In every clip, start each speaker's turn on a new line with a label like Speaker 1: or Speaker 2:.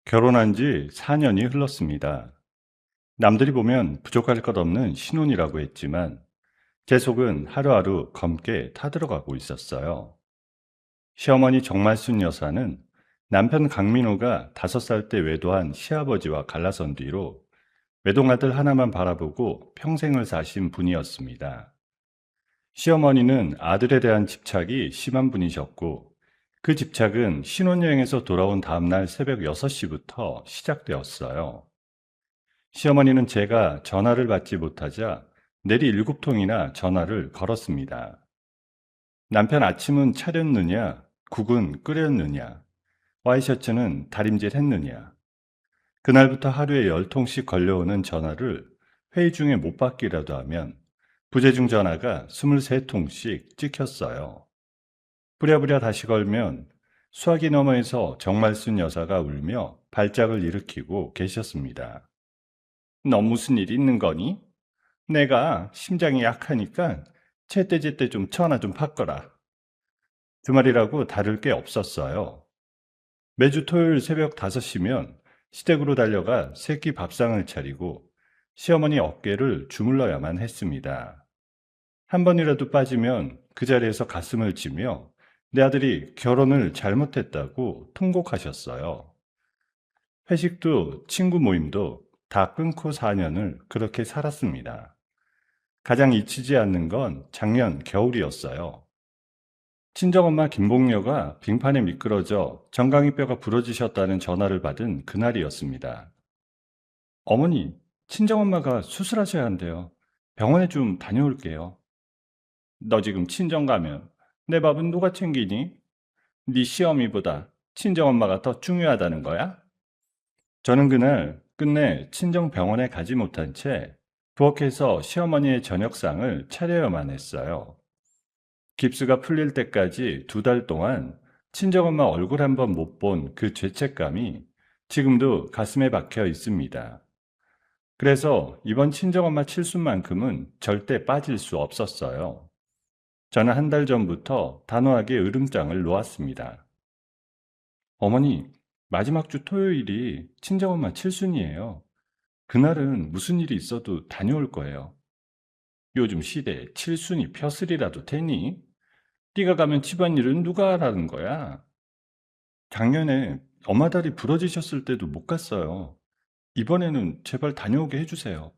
Speaker 1: 결혼한 지 4년이 흘렀습니다. 남들이 보면 부족할 것 없는 신혼이라고 했지만 제 속은 하루하루 검게 타들어가고 있었어요. 시어머니 정말순 여사는 남편 강민호가 5살 때 외도한 시아버지와 갈라선 뒤로 외동아들 하나만 바라보고 평생을 사신 분이었습니다. 시어머니는 아들에 대한 집착이 심한 분이셨고 그 집착은 신혼여행에서 돌아온 다음날 새벽 6시부터 시작되었어요. 시어머니는 제가 전화를 받지 못하자 내리 7통이나 전화를 걸었습니다. 남편 아침은 차렸느냐, 국은 끓였느냐, 와이셔츠는 다림질 했느냐. 그날부터 하루에 10통씩 걸려오는 전화를 회의 중에 못 받기라도 하면 부재중 전화가 23통씩 찍혔어요. 부랴부랴 다시 걸면 수화기 너머에서 정말순 여사가 울며 발작을 일으키고 계셨습니다. 너 무슨 일 있는 거니? 내가 심장이 약하니까 제때제때 좀 전화 좀 바꿔라. 주말이라고 다를 게 없었어요. 매주 토요일 새벽 5시면 시댁으로 달려가 새끼 밥상을 차리고 시어머니 어깨를 주물러야만 했습니다. 한 번이라도 빠지면 그 자리에서 가슴을 치며 내 아들이 결혼을 잘못했다고 통곡하셨어요. 회식도 친구 모임도 다 끊고 4년을 그렇게 살았습니다. 가장 잊히지 않는 건 작년 겨울이었어요. 친정엄마 김복녀가 빙판에 미끄러져 정강이뼈가 부러지셨다는 전화를 받은 그날이었습니다. 어머니, 친정엄마가 수술하셔야 한대요. 병원에 좀 다녀올게요. 너 지금 친정 가면 내 밥은 누가 챙기니? 네 시어미보다 친정엄마가 더 중요하다는 거야? 저는 그날 끝내 친정병원에 가지 못한 채 부엌에서 시어머니의 저녁상을 차려야만 했어요. 깁스가 풀릴 때까지 2달 동안 친정엄마 얼굴 한 번 못 본 그 죄책감이 지금도 가슴에 박혀 있습니다. 그래서 이번 친정엄마 칠순만큼은 절대 빠질 수 없었어요. 저는 1달 전부터 단호하게 으름장을 놓았습니다. 어머니, 마지막 주 토요일이 친정엄마 칠순이에요. 그날은 무슨 일이 있어도 다녀올 거예요. 요즘 시대에 칠순이 벼슬이라도 되니? 네가 가면 집안일은 누가 하라는 거야? 작년에 엄마 다리 부러지셨을 때도 못 갔어요. 이번에는 제발 다녀오게 해주세요.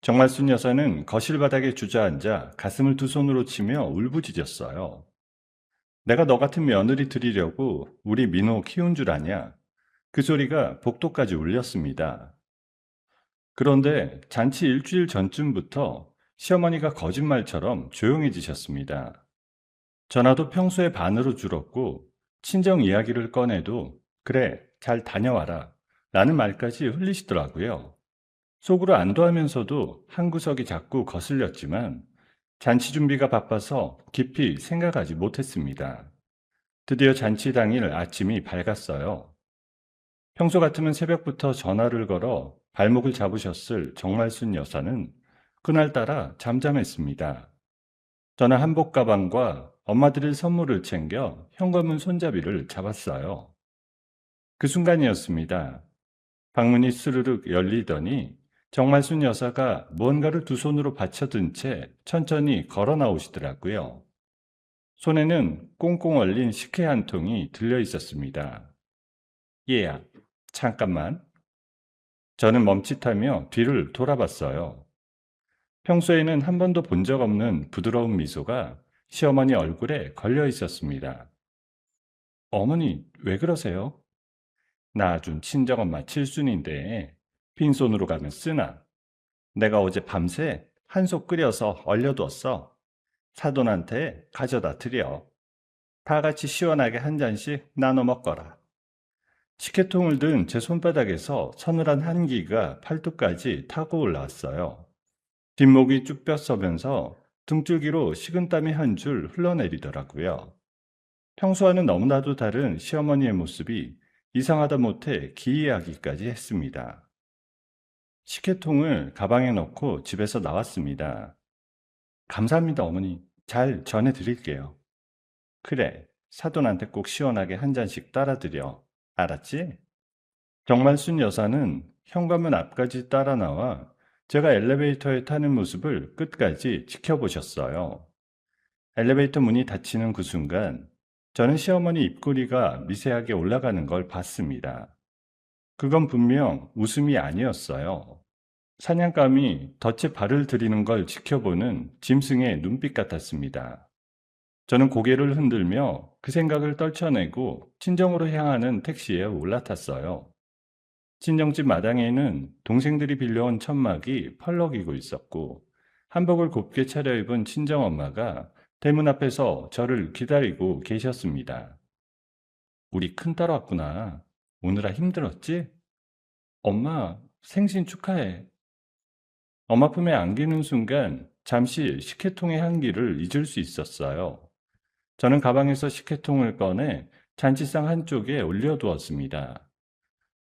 Speaker 1: 정말 순 여사는 거실 바닥에 주저앉아 가슴을 두 손으로 치며 울부짖었어요. 내가 너 같은 며느리 들이려고 우리 민호 키운 줄 아냐? 그 소리가 복도까지 울렸습니다. 그런데 잔치 일주일 전쯤부터 시어머니가 거짓말처럼 조용해지셨습니다. 전화도 평소의 반으로 줄었고 친정 이야기를 꺼내도 그래, 잘 다녀와라 라는 말까지 흘리시더라고요. 속으로 안도하면서도 한 구석이 자꾸 거슬렸지만 잔치 준비가 바빠서 깊이 생각하지 못했습니다. 드디어 잔치 당일 아침이 밝았어요. 평소 같으면 새벽부터 전화를 걸어 발목을 잡으셨을 정말순 여사는 그날따라 잠잠했습니다. 저는 한복 가방과 엄마 드릴 선물을 챙겨 현관문 손잡이를 잡았어요. 그 순간이었습니다. 방문이 스르륵 열리더니 정말순 여사가 무언가를 두 손으로 받쳐든 채 천천히 걸어 나오시더라고요. 손에는 꽁꽁 얼린 식혜 한 통이 들려 있었습니다. 얘야, 잠깐만. 저는 멈칫하며 뒤를 돌아봤어요. 평소에는 한 번도 본 적 없는 부드러운 미소가 시어머니 얼굴에 걸려 있었습니다. 어머니, 왜 그러세요? 나 준 친정엄마 칠순인데 빈손으로 가면 쓰나? 내가 어제 밤새 한솥 끓여서 얼려뒀어. 사돈한테 가져다 드려. 다 같이 시원하게 한 잔씩 나눠 먹거라. 식혜통을 든 제 손바닥에서 서늘한 한기가 팔뚝까지 타고 올라왔어요. 뒷목이 쭉 뼈서면서 등줄기로 식은땀이 한 줄 흘러내리더라고요. 평소와는 너무나도 다른 시어머니의 모습이 이상하다 못해 기이하기까지 했습니다. 식혜통을 가방에 넣고 집에서 나왔습니다. 감사합니다, 어머니. 잘 전해드릴게요. 그래, 사돈한테 꼭 시원하게 한 잔씩 따라드려. 알았지? 정말 순 여사는 현관문 앞까지 따라 나와 제가 엘리베이터에 타는 모습을 끝까지 지켜보셨어요. 엘리베이터 문이 닫히는 그 순간 저는 시어머니 입꼬리가 미세하게 올라가는 걸 봤습니다. 그건 분명 웃음이 아니었어요. 사냥감이 덫에 발을 들이는 걸 지켜보는 짐승의 눈빛 같았습니다. 저는 고개를 흔들며 그 생각을 떨쳐내고 친정으로 향하는 택시에 올라탔어요. 친정집 마당에는 동생들이 빌려온 천막이 펄럭이고 있었고 한복을 곱게 차려입은 친정엄마가 대문 앞에서 저를 기다리고 계셨습니다. 우리 큰딸 왔구나. 오느라 힘들었지? 엄마, 생신 축하해. 엄마 품에 안기는 순간 잠시 식혜통의 향기를 잊을 수 있었어요. 저는 가방에서 식혜통을 꺼내 잔치상 한쪽에 올려두었습니다.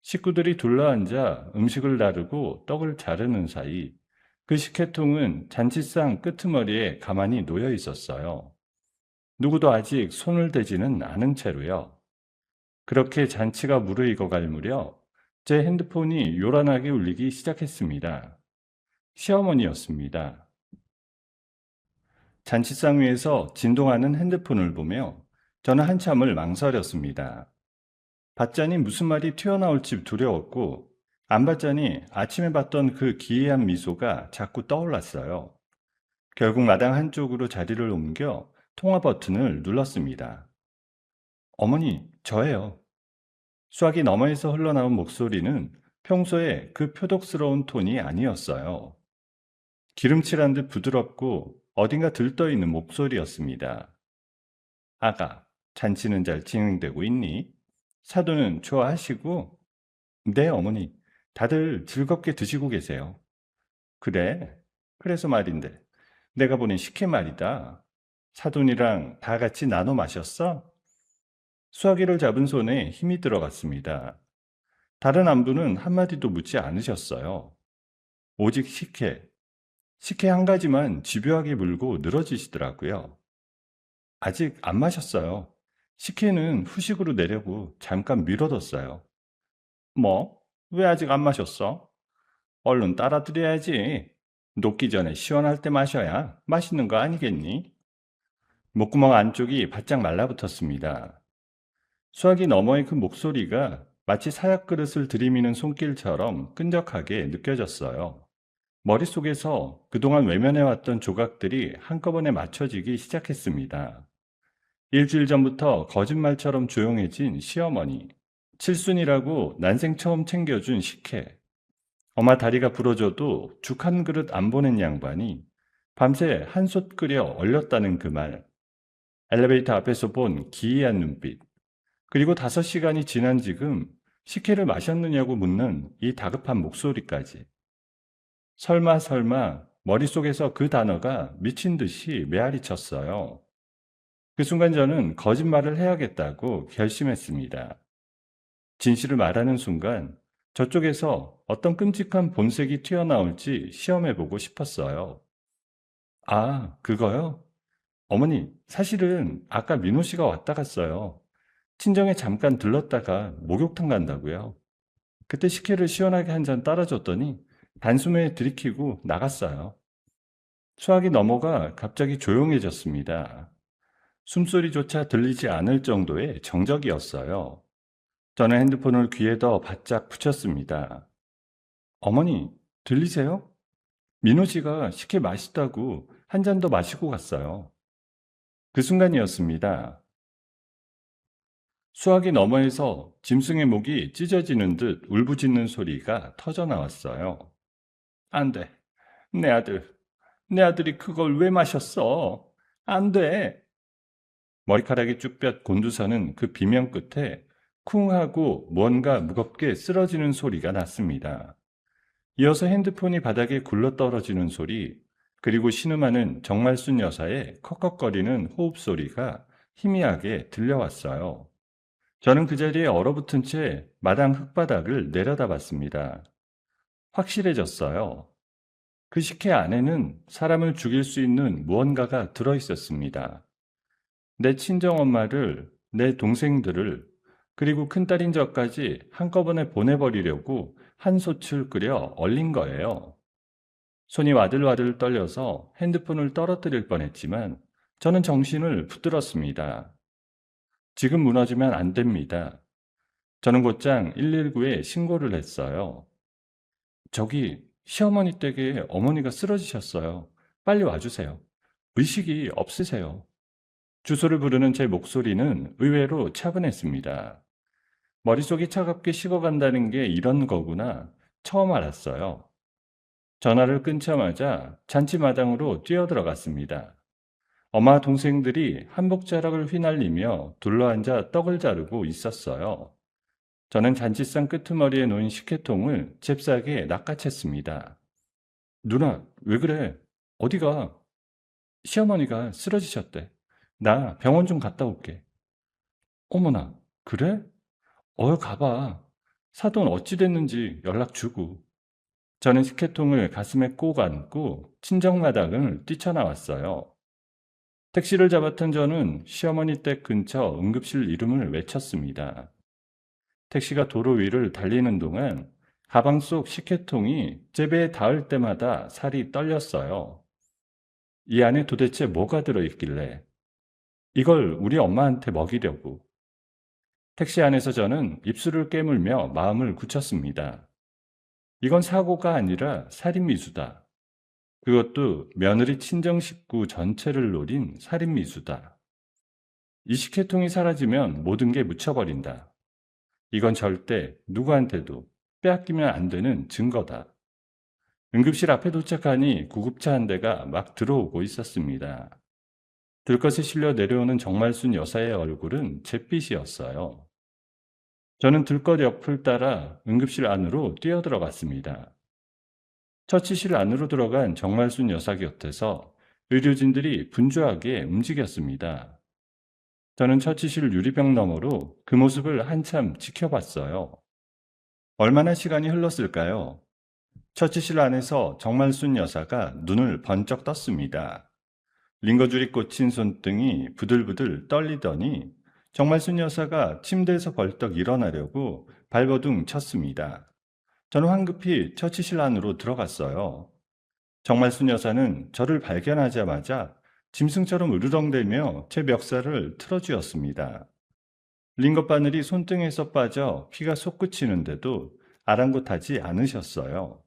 Speaker 1: 식구들이 둘러앉아 음식을 나르고 떡을 자르는 사이 그 식혜통은 잔치상 끄트머리에 가만히 놓여 있었어요. 누구도 아직 손을 대지는 않은 채로요. 그렇게 잔치가 무르익어갈 무렵 제 핸드폰이 요란하게 울리기 시작했습니다. 시어머니였습니다. 잔치상 위에서 진동하는 핸드폰을 보며 저는 한참을 망설였습니다. 받자니 무슨 말이 튀어나올지 두려웠고 안 받자니 아침에 봤던 그 기이한 미소가 자꾸 떠올랐어요. 결국 마당 한쪽으로 자리를 옮겨 통화 버튼을 눌렀습니다. 어머니, 저예요. 수화기 너머에서 흘러나온 목소리는 평소에 그 표독스러운 톤이 아니었어요. 기름칠한 듯 부드럽고 어딘가 들떠있는 목소리였습니다. 아가, 잔치는 잘 진행되고 있니? 사돈은 좋아하시고? 네, 어머니. 다들 즐겁게 드시고 계세요. 그래? 그래서 말인데. 내가 보낸 식혜 말이다. 사돈이랑 다 같이 나눠 마셨어? 수화기를 잡은 손에 힘이 들어갔습니다. 다른 안부는 한마디도 묻지 않으셨어요. 오직 식혜. 식혜 한 가지만 집요하게 물고 늘어지시더라고요. 아직 안 마셨어요. 식혜는 후식으로 내려고 잠깐 미뤄뒀어요. 뭐? 왜 아직 안 마셨어? 얼른 따라드려야지. 녹기 전에 시원할 때 마셔야 맛있는 거 아니겠니? 목구멍 안쪽이 바짝 말라붙었습니다. 수화기 너머의 그 목소리가 마치 사약 그릇을 들이미는 손길처럼 끈적하게 느껴졌어요. 머릿속에서 그동안 외면해왔던 조각들이 한꺼번에 맞춰지기 시작했습니다. 일주일 전부터 거짓말처럼 조용해진 시어머니, 칠순이라고 난생 처음 챙겨준 식혜, 엄마 다리가 부러져도 죽 한 그릇 안 보낸 양반이 밤새 한솥 끓여 얼렸다는 그 말, 엘리베이터 앞에서 본 기이한 눈빛, 그리고 5시간이 지난 지금 식혜를 마셨느냐고 묻는 이 다급한 목소리까지. 설마 머릿속에서 그 단어가 미친 듯이 메아리 쳤어요. 그 순간 저는 거짓말을 해야겠다고 결심했습니다. 진실을 말하는 순간 저쪽에서 어떤 끔찍한 본색이 튀어나올지 시험해보고 싶었어요. 아, 그거요? 어머니, 사실은 아까 민호 씨가 왔다 갔어요. 친정에 잠깐 들렀다가 목욕탕 간다고요. 그때 식혜를 시원하게 한 잔 따라줬더니 단숨에 들이키고 나갔어요. 수학이 넘어가 갑자기 조용해졌습니다. 숨소리조차 들리지 않을 정도의 정적이었어요. 저는 핸드폰을 귀에 더 바짝 붙였습니다. 어머니, 들리세요? 민호 씨가 식혜 맛있다고 한 잔 더 마시고 갔어요. 그 순간이었습니다. 수화기 너머에서 짐승의 목이 찢어지는 듯 울부짖는 소리가 터져 나왔어요. 안 돼. 내 아들이 그걸 왜 마셨어? 안 돼. 머리카락이 쭉 볏 곤두서는 그 비명 끝에 쿵 하고 뭔가 무겁게 쓰러지는 소리가 났습니다. 이어서 핸드폰이 바닥에 굴러떨어지는 소리, 그리고 신음하는 정말순 여사의 컥컥거리는 호흡 소리가 희미하게 들려왔어요. 저는 그 자리에 얼어붙은 채 마당 흙바닥을 내려다봤습니다. 확실해졌어요. 그 식혜 안에는 사람을 죽일 수 있는 무언가가 들어있었습니다. 내 친정엄마를, 내 동생들을, 그리고 큰딸인 저까지 한꺼번에 보내버리려고 한 솥을 끓여 얼린 거예요. 손이 와들와들 떨려서 핸드폰을 떨어뜨릴 뻔했지만 저는 정신을 붙들었습니다. 지금 무너지면 안 됩니다. 저는 곧장 119에 신고를 했어요. 저기 시어머니 댁에 어머니가 쓰러지셨어요. 빨리 와주세요. 의식이 없으세요. 주소를 부르는 제 목소리는 의외로 차분했습니다. 머릿속이 차갑게 식어간다는 게 이런 거구나 처음 알았어요. 전화를 끊자마자 잔치마당으로 뛰어들어갔습니다. 엄마 동생들이 한복자락을 휘날리며 둘러앉아 떡을 자르고 있었어요. 저는 잔치상 끄트머리에 놓인 식혜통을 잽싸게 낚아챘습니다. 누나, 왜 그래? 어디가? 시어머니가 쓰러지셨대. 나 병원 좀 갔다 올게. 어머나, 그래? 가봐. 사돈 어찌 됐는지 연락 주고. 저는 식혜통을 가슴에 꼭 안고 친정마당을 뛰쳐나왔어요. 택시를 잡았던 저는 시어머니 댁 근처 응급실 이름을 외쳤습니다. 택시가 도로 위를 달리는 동안 가방 속 식혜통이 제 배에 닿을 때마다 살이 떨렸어요. 이 안에 도대체 뭐가 들어있길래 이걸 우리 엄마한테 먹이려고. 택시 안에서 저는 입술을 깨물며 마음을 굳혔습니다. 이건 사고가 아니라 살인미수다. 그것도 며느리 친정 식구 전체를 노린 살인미수다. 이 식혜통이 사라지면 모든 게 묻혀버린다. 이건 절대 누구한테도 빼앗기면 안 되는 증거다. 응급실 앞에 도착하니 구급차 한 대가 막 들어오고 있었습니다. 들것에 실려 내려오는 정말순 여사의 얼굴은 잿빛이었어요. 저는 들것 옆을 따라 응급실 안으로 뛰어들어갔습니다. 처치실 안으로 들어간 정말순 여사 곁에서 의료진들이 분주하게 움직였습니다. 저는 처치실 유리병 너머로 그 모습을 한참 지켜봤어요. 얼마나 시간이 흘렀을까요? 처치실 안에서 정말순 여사가 눈을 번쩍 떴습니다. 링거줄이 꽂힌 손등이 부들부들 떨리더니 정말순 여사가 침대에서 벌떡 일어나려고 발버둥 쳤습니다. 저는 황급히 처치실 안으로 들어갔어요. 정말순 여사는 저를 발견하자마자 짐승처럼 으르렁대며 제 멱살을 틀어쥐었습니다. 링거 바늘이 손등에서 빠져 피가 솟구치는데도 아랑곳하지 않으셨어요.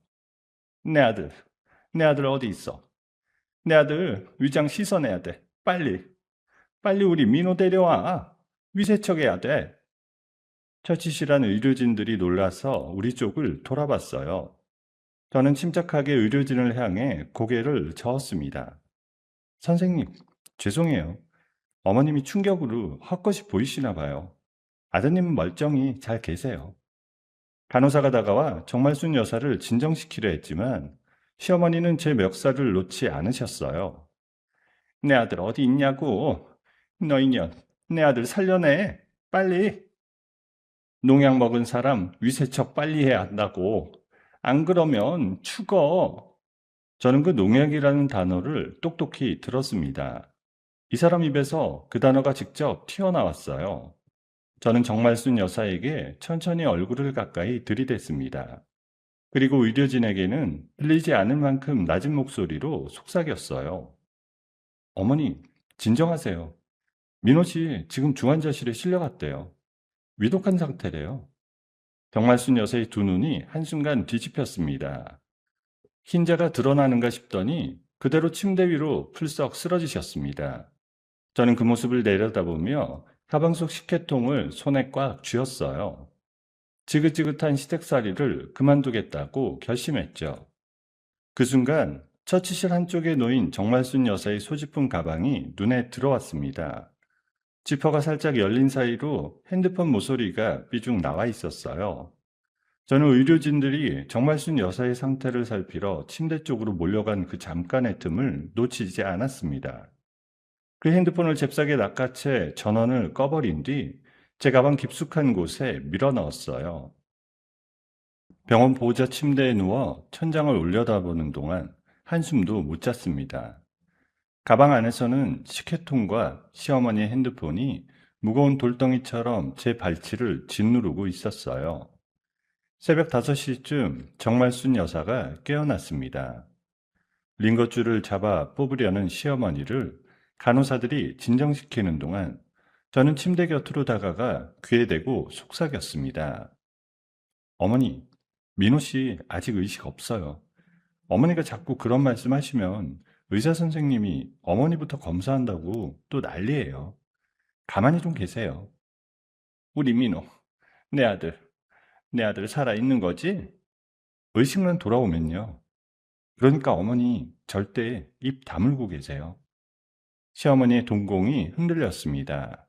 Speaker 1: 내 아들 어디 있어? 내 아들 위장 씻어내야 돼. 빨리. 빨리 우리 민호 데려와. 위세척해야 돼. 처치실 안 의료진들이 놀라서 우리 쪽을 돌아봤어요. 저는 침착하게 의료진을 향해 고개를 저었습니다. 선생님, 죄송해요. 어머님이 충격으로 헛것이 보이시나 봐요. 아드님은 멀쩡히 잘 계세요. 간호사가 다가와 정말순 여사를 진정시키려 했지만 시어머니는 제 멱살을 놓지 않으셨어요. 내 아들 어디 있냐고. 너 인연, 내 아들 살려내. 빨리. 농약 먹은 사람 위세척 빨리 해야 한다고. 안 그러면 죽어. 저는 그 농약이라는 단어를 똑똑히 들었습니다. 이 사람 입에서 그 단어가 직접 튀어나왔어요. 저는 정말순 여사에게 천천히 얼굴을 가까이 들이댔습니다. 그리고 의료진에게는 들리지 않을 만큼 낮은 목소리로 속삭였어요. 어머니, 진정하세요. 민호 씨 지금 중환자실에 실려갔대요. 위독한 상태래요. 정말순 여사의 두 눈이 한순간 뒤집혔습니다. 흰자가 드러나는가 싶더니 그대로 침대 위로 풀썩 쓰러지셨습니다. 저는 그 모습을 내려다보며 가방 속 식혜통을 손에 꽉 쥐었어요. 지긋지긋한 시댁살이를 그만두겠다고 결심했죠. 그 순간 처치실 한쪽에 놓인 정말순 여사의 소지품 가방이 눈에 들어왔습니다. 지퍼가 살짝 열린 사이로 핸드폰 모서리가 삐죽 나와 있었어요. 저는 의료진들이 정말순 여사의 상태를 살피러 침대 쪽으로 몰려간 그 잠깐의 틈을 놓치지 않았습니다. 그 핸드폰을 잽싸게 낚아채 전원을 꺼버린 뒤 제 가방 깊숙한 곳에 밀어 넣었어요. 병원 보호자 침대에 누워 천장을 올려다보는 동안 한숨도 못 잤습니다. 가방 안에서는 식혜통과 시어머니의 핸드폰이 무거운 돌덩이처럼 제 발치를 짓누르고 있었어요. 새벽 5시쯤 정말순 여사가 깨어났습니다. 링거줄을 잡아 뽑으려는 시어머니를 간호사들이 진정시키는 동안 저는 침대 곁으로 다가가 귀에 대고 속삭였습니다. 어머니, 민호 씨 아직 의식 없어요. 어머니가 자꾸 그런 말씀 하시면 의사 선생님이 어머니부터 검사한다고 또 난리예요. 가만히 좀 계세요. 우리 민호, 내 아들, 내 아들 살아있는 거지? 의식만 돌아오면요. 그러니까 어머니 절대 입 다물고 계세요. 시어머니의 동공이 흔들렸습니다.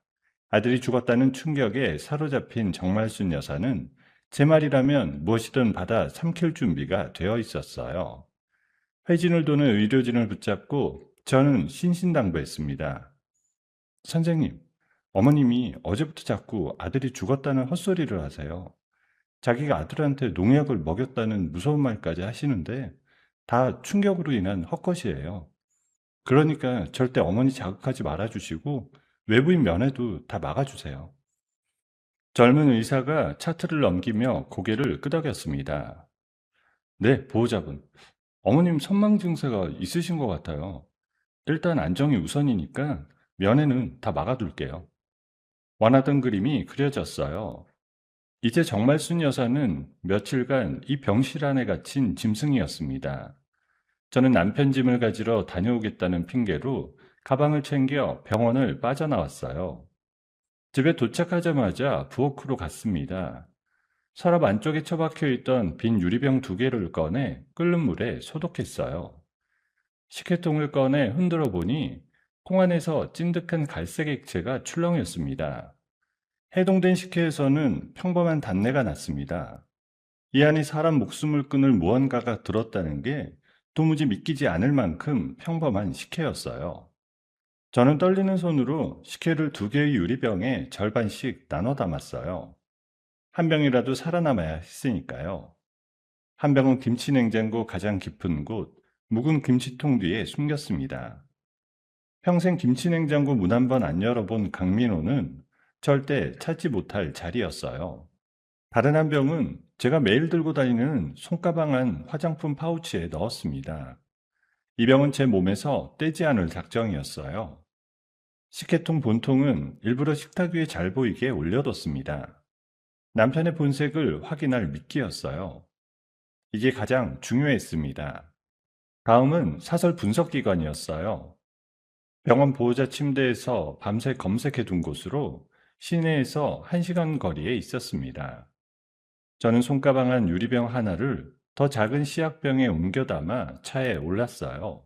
Speaker 1: 아들이 죽었다는 충격에 사로잡힌 정말순 여사는 제 말이라면 무엇이든 받아 삼킬 준비가 되어 있었어요. 회진을 도는 의료진을 붙잡고 저는 신신당부했습니다. 선생님, 어머님이 어제부터 자꾸 아들이 죽었다는 헛소리를 하세요. 자기가 아들한테 농약을 먹였다는 무서운 말까지 하시는데 다 충격으로 인한 헛것이에요. 그러니까 절대 어머니 자극하지 말아주시고 외부인 면회도 다 막아주세요. 젊은 의사가 차트를 넘기며 고개를 끄덕였습니다. 네, 보호자분. 어머님 선망 증세가 있으신 것 같아요. 일단 안정이 우선이니까 면회는 다 막아둘게요. 원하던 그림이 그려졌어요. 이제 정말순 여사는 며칠간 이 병실 안에 갇힌 짐승이었습니다. 저는 남편 짐을 가지러 다녀오겠다는 핑계로 가방을 챙겨 병원을 빠져나왔어요. 집에 도착하자마자 부엌으로 갔습니다. 서랍 안쪽에 처박혀 있던 빈 유리병 2개를 꺼내 끓는 물에 소독했어요. 식혜통을 꺼내 흔들어 보니 통 안에서 찐득한 갈색 액체가 출렁였습니다. 해동된 식혜에서는 평범한 단내가 났습니다. 이 안에 사람 목숨을 끊을 무언가가 들었다는 게 도무지 믿기지 않을 만큼 평범한 식혜였어요. 저는 떨리는 손으로 식혜를 2개의 유리병에 절반씩 나눠 담았어요. 한 병이라도 살아남아야 했으니까요. 한 병은 김치 냉장고 가장 깊은 곳, 묵은 김치통 뒤에 숨겼습니다. 평생 김치 냉장고 문 한 번 안 열어본 강민호는 절대 찾지 못할 자리였어요. 다른 한 병은 제가 매일 들고 다니는 손가방 안 화장품 파우치에 넣었습니다. 이 병은 제 몸에서 떼지 않을 작정이었어요. 식혜통 본통은 일부러 식탁 위에 잘 보이게 올려뒀습니다. 남편의 본색을 확인할 미끼였어요. 이게 가장 중요했습니다. 다음은 사설 분석 기관이었어요. 병원 보호자 침대에서 밤새 검색해 둔 곳으로 시내에서 1시간 거리에 있었습니다. 저는 손가방 안 유리병 하나를 더 작은 시약병에 옮겨 담아 차에 올랐어요.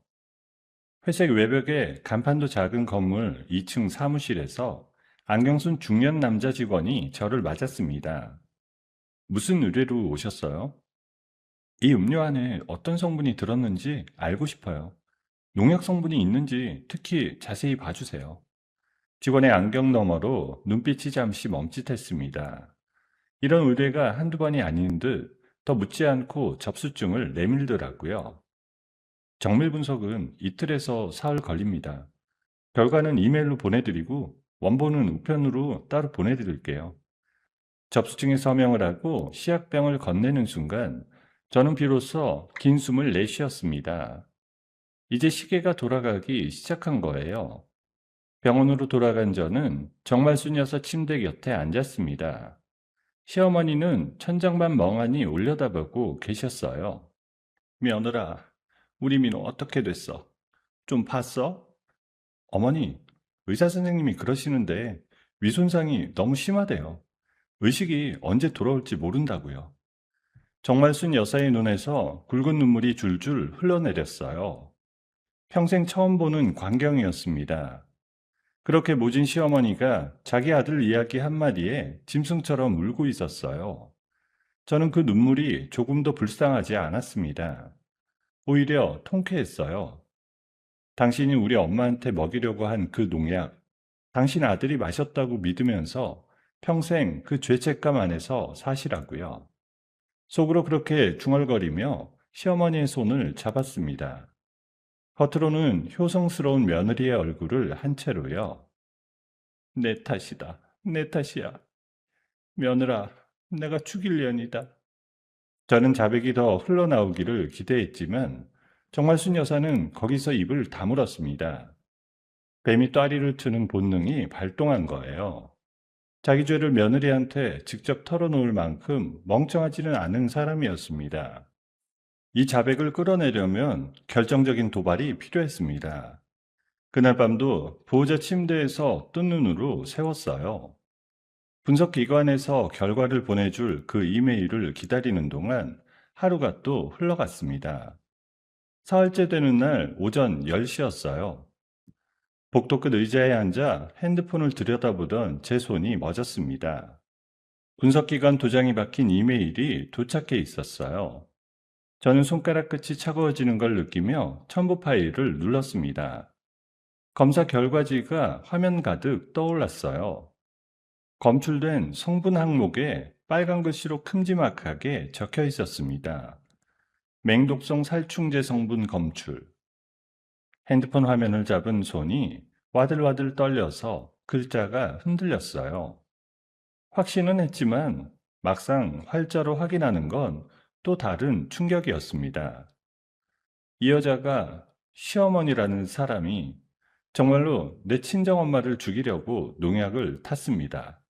Speaker 1: 회색 외벽에 간판도 작은 건물 2층 사무실에서 안경 쓴 중년 남자 직원이 저를 맞았습니다. 무슨 의뢰로 오셨어요? 이 음료 안에 어떤 성분이 들었는지 알고 싶어요. 농약 성분이 있는지 특히 자세히 봐주세요. 직원의 안경 너머로 눈빛이 잠시 멈칫했습니다. 이런 의뢰가 한두 번이 아닌 듯 더 묻지 않고 접수증을 내밀더라고요. 정밀 분석은 이틀에서 사흘 걸립니다. 결과는 이메일로 보내드리고 원본은 우편으로 따로 보내드릴게요. 접수증에 서명을 하고 시약병을 건네는 순간 저는 비로소 긴 숨을 내쉬었습니다. 이제 시계가 돌아가기 시작한 거예요. 병원으로 돌아간 저는 정말순 여사 침대 곁에 앉았습니다. 시어머니는 천장만 멍하니 올려다보고 계셨어요. 며느라, 우리 민호 어떻게 됐어? 좀 봤어? 어머니, 의사 선생님이 그러시는데 위손상이 너무 심하대요. 의식이 언제 돌아올지 모른다고요. 정말순 여사의 눈에서 굵은 눈물이 줄줄 흘러내렸어요. 평생 처음 보는 광경이었습니다. 그렇게 모진 시어머니가 자기 아들 이야기 한마디에 짐승처럼 울고 있었어요. 저는 그 눈물이 조금도 불쌍하지 않았습니다. 오히려 통쾌했어요. 당신이 우리 엄마한테 먹이려고 한 그 농약, 당신 아들이 마셨다고 믿으면서 평생 그 죄책감 안에서 사시라고요. 속으로 그렇게 중얼거리며 시어머니의 손을 잡았습니다. 겉으로는 효성스러운 며느리의 얼굴을 한 채로요. 내 탓이다. 내 탓이야. 며느라, 내가 죽일년이다. 저는 자백이 더 흘러나오기를 기대했지만 정말 순 여사는 거기서 입을 다물었습니다. 뱀이 또아리를 트는 본능이 발동한 거예요. 자기 죄를 며느리한테 직접 털어놓을 만큼 멍청하지는 않은 사람이었습니다. 이 자백을 끌어내려면 결정적인 도발이 필요했습니다. 그날 밤도 보호자 침대에서 뜬 눈으로 세웠어요. 분석기관에서 결과를 보내줄 그 이메일을 기다리는 동안 하루가 또 흘러갔습니다. 사흘째 되는 날 오전 10시였어요. 복도 끝 의자에 앉아 핸드폰을 들여다보던 제 손이 멎었습니다. 분석기관 도장이 박힌 이메일이 도착해 있었어요. 저는 손가락 끝이 차가워지는 걸 느끼며 첨부 파일을 눌렀습니다. 검사 결과지가 화면 가득 떠올랐어요. 검출된 성분 항목에 빨간 글씨로 큼지막하게 적혀 있었습니다. 맹독성 살충제 성분 검출. 핸드폰 화면을 잡은 손이 와들와들 떨려서 글자가 흔들렸어요. 확신은 했지만 막상 활자로 확인하는 건 또 다른 충격이었습니다. 이 여자가 시어머니라는 사람이 정말로 내 친정엄마를 죽이려고 농약을 탔습니다.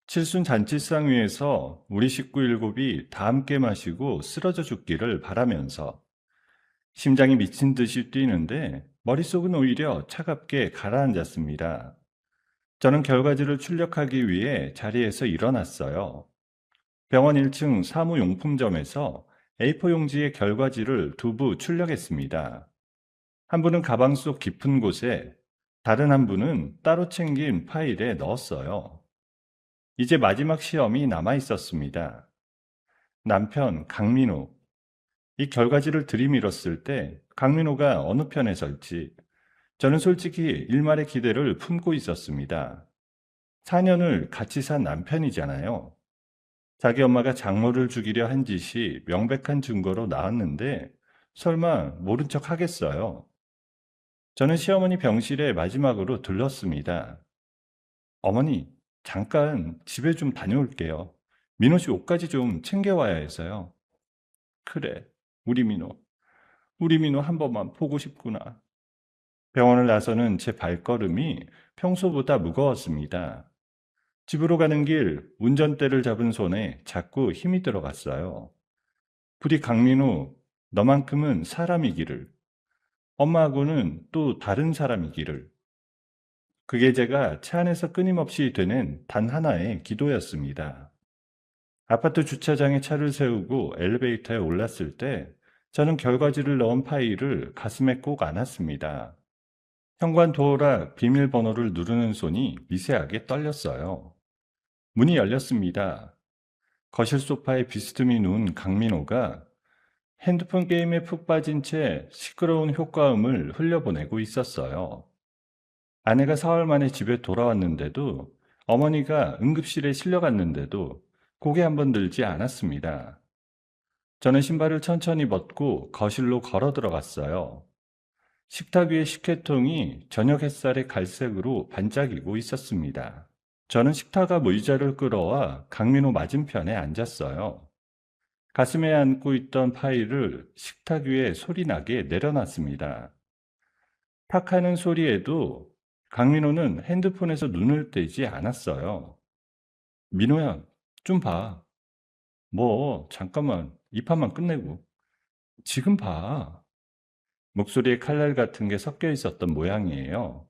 Speaker 1: 칠순 잔치상 위에서 우리 식구 일곱이 다 함께 마시고 쓰러져 죽기를 바라면서 심장이 미친 듯이 뛰는데 머릿속은 오히려 차갑게 가라앉았습니다. 저는 결과지를 출력하기 위해 자리에서 일어났어요. 병원 1층 사무용품점에서 A4 용지의 결과지를 두 부 출력했습니다. 한 분은 가방 속 깊은 곳에, 다른 한 분은 따로 챙긴 파일에 넣었어요. 이제 마지막 시험이 남아 있었습니다. 남편 강민호. 이 결과지를 들이밀었을 때 강민호가 어느 편에 설지 저는 솔직히 일말의 기대를 품고 있었습니다. 4년을 같이 산 남편이잖아요. 자기 엄마가 장모를 죽이려 한 짓이 명백한 증거로 나왔는데 설마 모른 척 하겠어요. 저는 시어머니 병실에 마지막으로 들렀습니다. 어머니, 잠깐 집에 좀 다녀올게요. 민호 씨 옷까지 좀 챙겨와야 해서요. 그래, 우리 민호. 우리 민호 한 번만 보고 싶구나. 병원을 나서는 제 발걸음이 평소보다 무거웠습니다. 집으로 가는 길 운전대를 잡은 손에 자꾸 힘이 들어갔어요. 부디 강민호, 너만큼은 사람이기를. 엄마하고는 또 다른 사람이기를. 그게 제가 차 안에서 끊임없이 되는 단 하나의 기도였습니다. 아파트 주차장에 차를 세우고 엘리베이터에 올랐을 때 저는 결과지를 넣은 파일을 가슴에 꼭 안았습니다. 현관 도어락 비밀번호를 누르는 손이 미세하게 떨렸어요. 문이 열렸습니다. 거실 소파에 비스듬히 누운 강민호가 핸드폰 게임에 푹 빠진 채 시끄러운 효과음을 흘려보내고 있었어요. 아내가 사흘 만에 집에 돌아왔는데도, 어머니가 응급실에 실려갔는데도 고개 한번 들지 않았습니다. 저는 신발을 천천히 벗고 거실로 걸어 들어갔어요. 식탁 위에 식혜통이 저녁 햇살의 갈색으로 반짝이고 있었습니다. 저는 식탁 앞 의자를 끌어와 강민호 맞은편에 앉았어요. 가슴에 안고 있던 파일을 식탁 위에 소리나게 내려놨습니다. 탁 하는 소리에도 강민호는 핸드폰에서 눈을 떼지 않았어요. 민호야, 좀 봐. 뭐, 잠깐만, 이 판만 끝내고. 지금 봐. 목소리에 칼날 같은 게 섞여 있었던 모양이에요.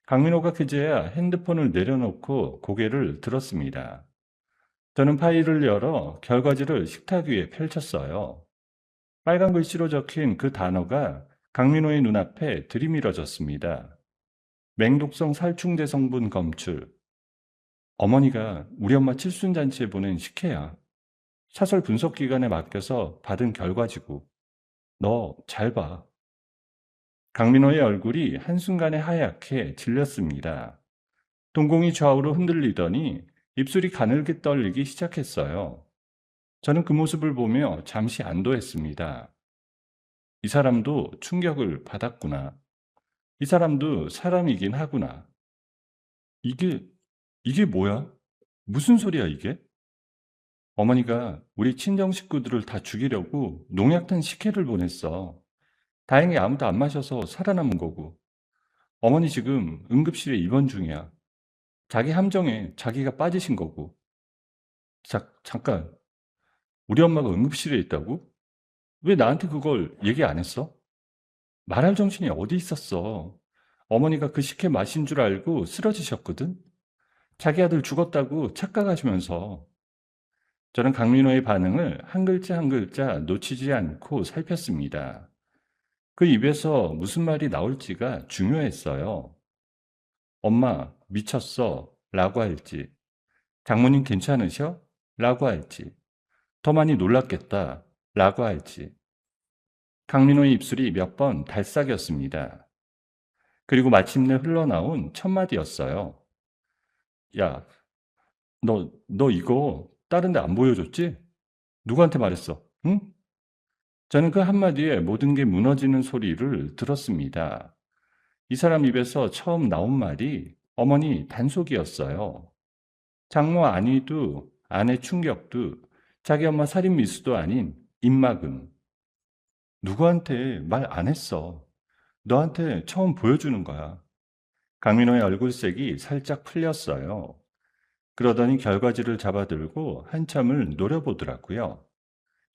Speaker 1: 강민호가 그제야 핸드폰을 내려놓고 고개를 들었습니다. 저는 파일을 열어 결과지를 식탁 위에 펼쳤어요. 빨간 글씨로 적힌 그 단어가 강민호의 눈앞에 들이밀어졌습니다. 맹독성 살충제 성분 검출. 어머니가 우리 엄마 칠순잔치에 보낸 식혜야. 사설 분석기관에 맡겨서 받은 결과지고. 너 잘 봐. 강민호의 얼굴이 한순간에 하얗게 질렸습니다. 동공이 좌우로 흔들리더니 입술이 가늘게 떨리기 시작했어요. 저는 그 모습을 보며 잠시 안도했습니다. 이 사람도 충격을 받았구나. 이 사람도 사람이긴 하구나. 이게, 이게 뭐야? 무슨 소리야, 이게? 어머니가 우리 친정 식구들을 다 죽이려고 농약 탄 식혜를 보냈어. 다행히 아무도 안 마셔서 살아남은 거고. 어머니 지금 응급실에 입원 중이야. 자기 함정에 자기가 빠지신 거고. 잠깐. 우리 엄마가 응급실에 있다고? 왜 나한테 그걸 얘기 안 했어? 말할 정신이 어디 있었어? 어머니가 그 식혜 마신 줄 알고 쓰러지셨거든? 자기 아들 죽었다고 착각하시면서. 저는 강민호의 반응을 한 글자 한 글자 놓치지 않고 살폈습니다. 그 입에서 무슨 말이 나올지가 중요했어요. 엄마, 미쳤어. 라고 할지, 장모님 괜찮으셔? 라고 할지, 더 많이 놀랐겠다. 라고 할지. 강민호의 입술이 몇 번 달싹였습니다. 그리고 마침내 흘러나온 첫 마디였어요. 야, 너 이거 다른 데 안 보여줬지? 누구한테 말했어? 응? 저는 그 한마디에 모든 게 무너지는 소리를 들었습니다. 이 사람 입에서 처음 나온 말이 어머니 단속이었어요. 장모 안위도 아내 충격도 자기 엄마 살인 미수도 아닌 입막음. 누구한테 말 안 했어. 너한테 처음 보여주는 거야. 강민호의 얼굴색이 살짝 풀렸어요. 그러더니 결과지를 잡아들고 한참을 노려보더라고요.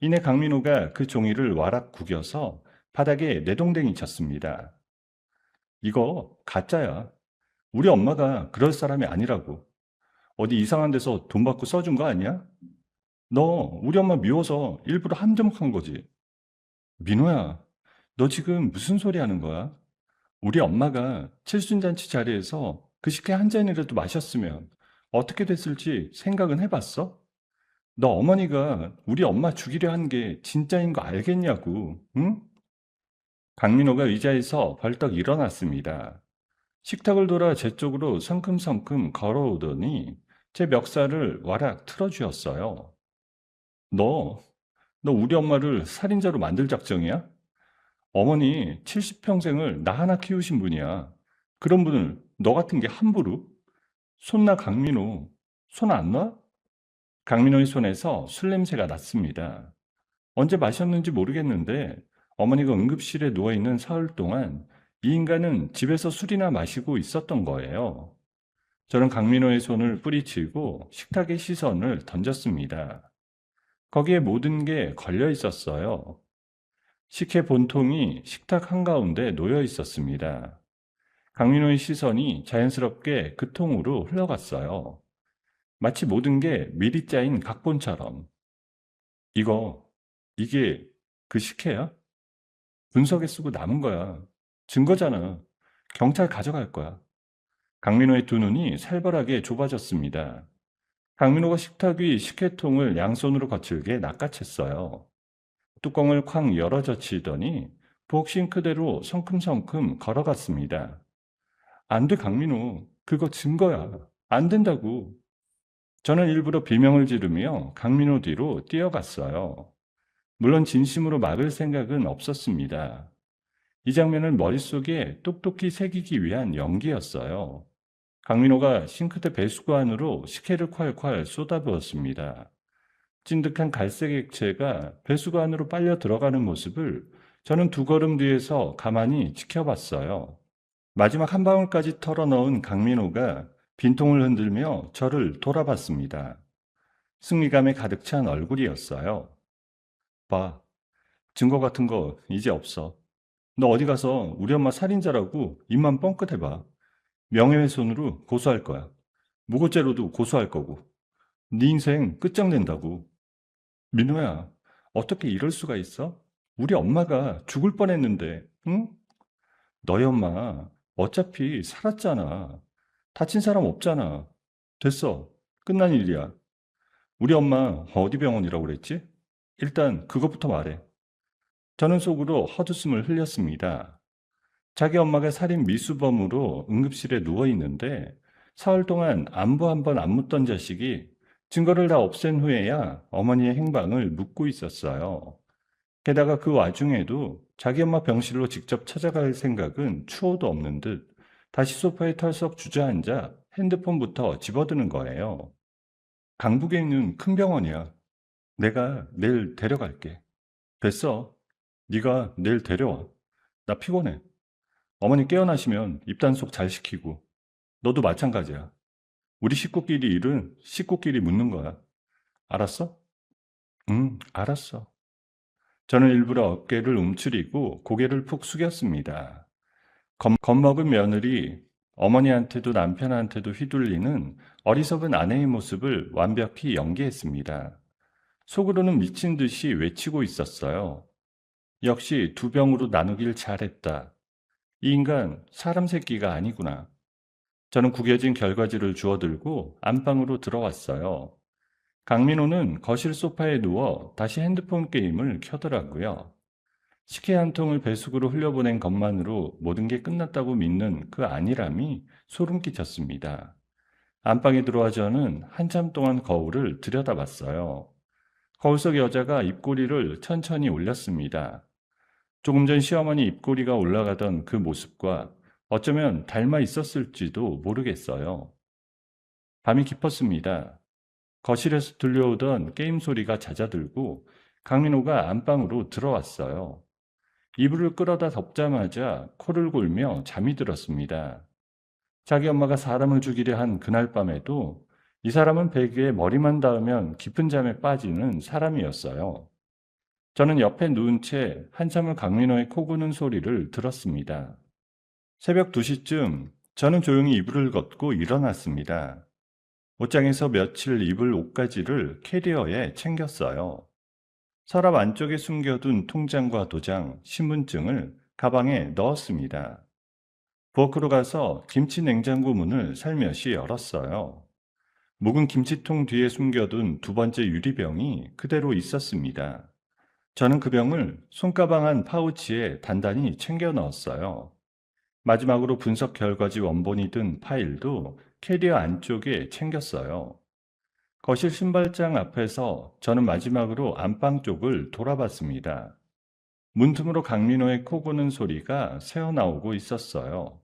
Speaker 1: 이내 강민호가 그 종이를 와락 구겨서 바닥에 내동댕이 쳤습니다. 이거 가짜야. 우리 엄마가 그럴 사람이 아니라고. 어디 이상한 데서 돈 받고 써준 거 아니야? 너 우리 엄마 미워서 일부러 함정한 거지. 민호야, 너 지금 무슨 소리 하는 거야? 우리 엄마가 칠순잔치 자리에서 그 식혜 한 잔이라도 마셨으면 어떻게 됐을지 생각은 해봤어? 너 어머니가 우리 엄마 죽이려 한 게 진짜인 거 알겠냐고, 응? 강민호가 의자에서 벌떡 일어났습니다. 식탁을 돌아 제 쪽으로 성큼성큼 걸어오더니 제 멱살을 와락 틀어주었어요. 너, 너 우리 엄마를 살인자로 만들 작정이야? 어머니 70평생을 나 하나 키우신 분이야. 그런 분을 너 같은 게 함부로? 손나 강민호, 손 안 놔? 강민호의 손에서 술 냄새가 났습니다. 언제 마셨는지 모르겠는데 어머니가 응급실에 누워있는 사흘 동안 이 인간은 집에서 술이나 마시고 있었던 거예요. 저는 강민호의 손을 뿌리치고 식탁에 시선을 던졌습니다. 거기에 모든 게 걸려 있었어요. 식혜 본통이 식탁 한가운데 놓여 있었습니다. 강민호의 시선이 자연스럽게 그 통으로 흘러갔어요. 마치 모든 게 미리 짜인 각본처럼. 이거, 이게 그 식혜야? 분석에 쓰고 남은 거야. 증거잖아. 경찰 가져갈 거야. 강민호의 두 눈이 살벌하게 좁아졌습니다. 강민호가 식탁 위 식혜통을 양손으로 거칠게 낚아챘어요. 뚜껑을 쾅 열어 젖히더니 부엌 싱크대로 성큼성큼 걸어갔습니다. 안 돼, 강민호. 그거 증거야. 안 된다고. 저는 일부러 비명을 지르며 강민호 뒤로 뛰어갔어요. 물론 진심으로 막을 생각은 없었습니다. 이 장면은 머릿속에 똑똑히 새기기 위한 연기였어요. 강민호가 싱크대 배수구 안으로 식혜를 콸콸 쏟아부었습니다. 찐득한 갈색 액체가 배수구 안으로 빨려 들어가는 모습을 저는 두 걸음 뒤에서 가만히 지켜봤어요. 마지막 한 방울까지 털어넣은 강민호가 빈통을 흔들며 저를 돌아봤습니다. 승리감에 가득 찬 얼굴이었어요. 봐, 증거 같은 거 이제 없어. 너 어디 가서 우리 엄마 살인자라고 입만 뻥끗해봐. 명예훼손으로 고소할 거야. 무고죄로도 고소할 거고. 네 인생 끝장낸다고. 민호야, 어떻게 이럴 수가 있어? 우리 엄마가 죽을 뻔했는데, 응? 너희 엄마 어차피 살았잖아. 다친 사람 없잖아. 됐어. 끝난 일이야. 우리 엄마 어디 병원이라고 그랬지? 일단 그것부터 말해. 저는 속으로 헛웃음을 흘렸습니다. 자기 엄마가 살인 미수범으로 응급실에 누워 있는데 사흘 동안 안부 한 번 안 묻던 자식이 증거를 다 없앤 후에야 어머니의 행방을 묻고 있었어요. 게다가 그 와중에도 자기 엄마 병실로 직접 찾아갈 생각은 추호도 없는 듯 다시 소파에 털썩 주저앉아 핸드폰부터 집어드는 거예요. 강북에 있는 큰 병원이야. 내가 내일 데려갈게. 됐어. 네가 내일 데려와. 나 피곤해. 어머니 깨어나시면 입단속 잘 시키고. 너도 마찬가지야. 우리 식구끼리 일은 식구끼리 묻는 거야. 알았어? 응, 알았어. 저는 일부러 어깨를 움츠리고 고개를 푹 숙였습니다. 겁먹은 며느리, 어머니한테도 남편한테도 휘둘리는 어리석은 아내의 모습을 완벽히 연기했습니다. 속으로는 미친 듯이 외치고 있었어요. 역시 두 병으로 나누길 잘했다. 이 인간 사람 새끼가 아니구나. 저는 구겨진 결과지를 주워들고 안방으로 들어왔어요. 강민호는 거실 소파에 누워 다시 핸드폰 게임을 켜더라고요. 식혜 한 통을 배숙으로 흘려보낸 것만으로 모든 게 끝났다고 믿는 그 안일함이 소름 끼쳤습니다. 안방에 들어와 저는 한참 동안 거울을 들여다봤어요. 거울 속 여자가 입꼬리를 천천히 올렸습니다. 조금 전 시어머니 입꼬리가 올라가던 그 모습과 어쩌면 닮아 있었을지도 모르겠어요. 밤이 깊었습니다. 거실에서 들려오던 게임 소리가 잦아들고 강민호가 안방으로 들어왔어요. 이불을 끌어다 덮자마자 코를 골며 잠이 들었습니다. 자기 엄마가 사람을 죽이려 한 그날 밤에도 이 사람은 베개에 머리만 닿으면 깊은 잠에 빠지는 사람이었어요. 저는 옆에 누운 채 한참을 강민호의 코 고는 소리를 들었습니다. 새벽 2시쯤 저는 조용히 이불을 걷고 일어났습니다. 옷장에서 며칠 입을 옷가지를 캐리어에 챙겼어요. 서랍 안쪽에 숨겨둔 통장과 도장, 신분증을 가방에 넣었습니다. 부엌으로 가서 김치 냉장고 문을 살며시 열었어요. 묵은 김치통 뒤에 숨겨둔 두 번째 유리병이 그대로 있었습니다. 저는 그 병을 손가방 안 파우치에 단단히 챙겨 넣었어요. 마지막으로 분석 결과지 원본이 든 파일도 캐리어 안쪽에 챙겼어요. 거실 신발장 앞에서 저는 마지막으로 안방 쪽을 돌아봤습니다. 문틈으로 강민호의 코 고는 소리가 새어나오고 있었어요.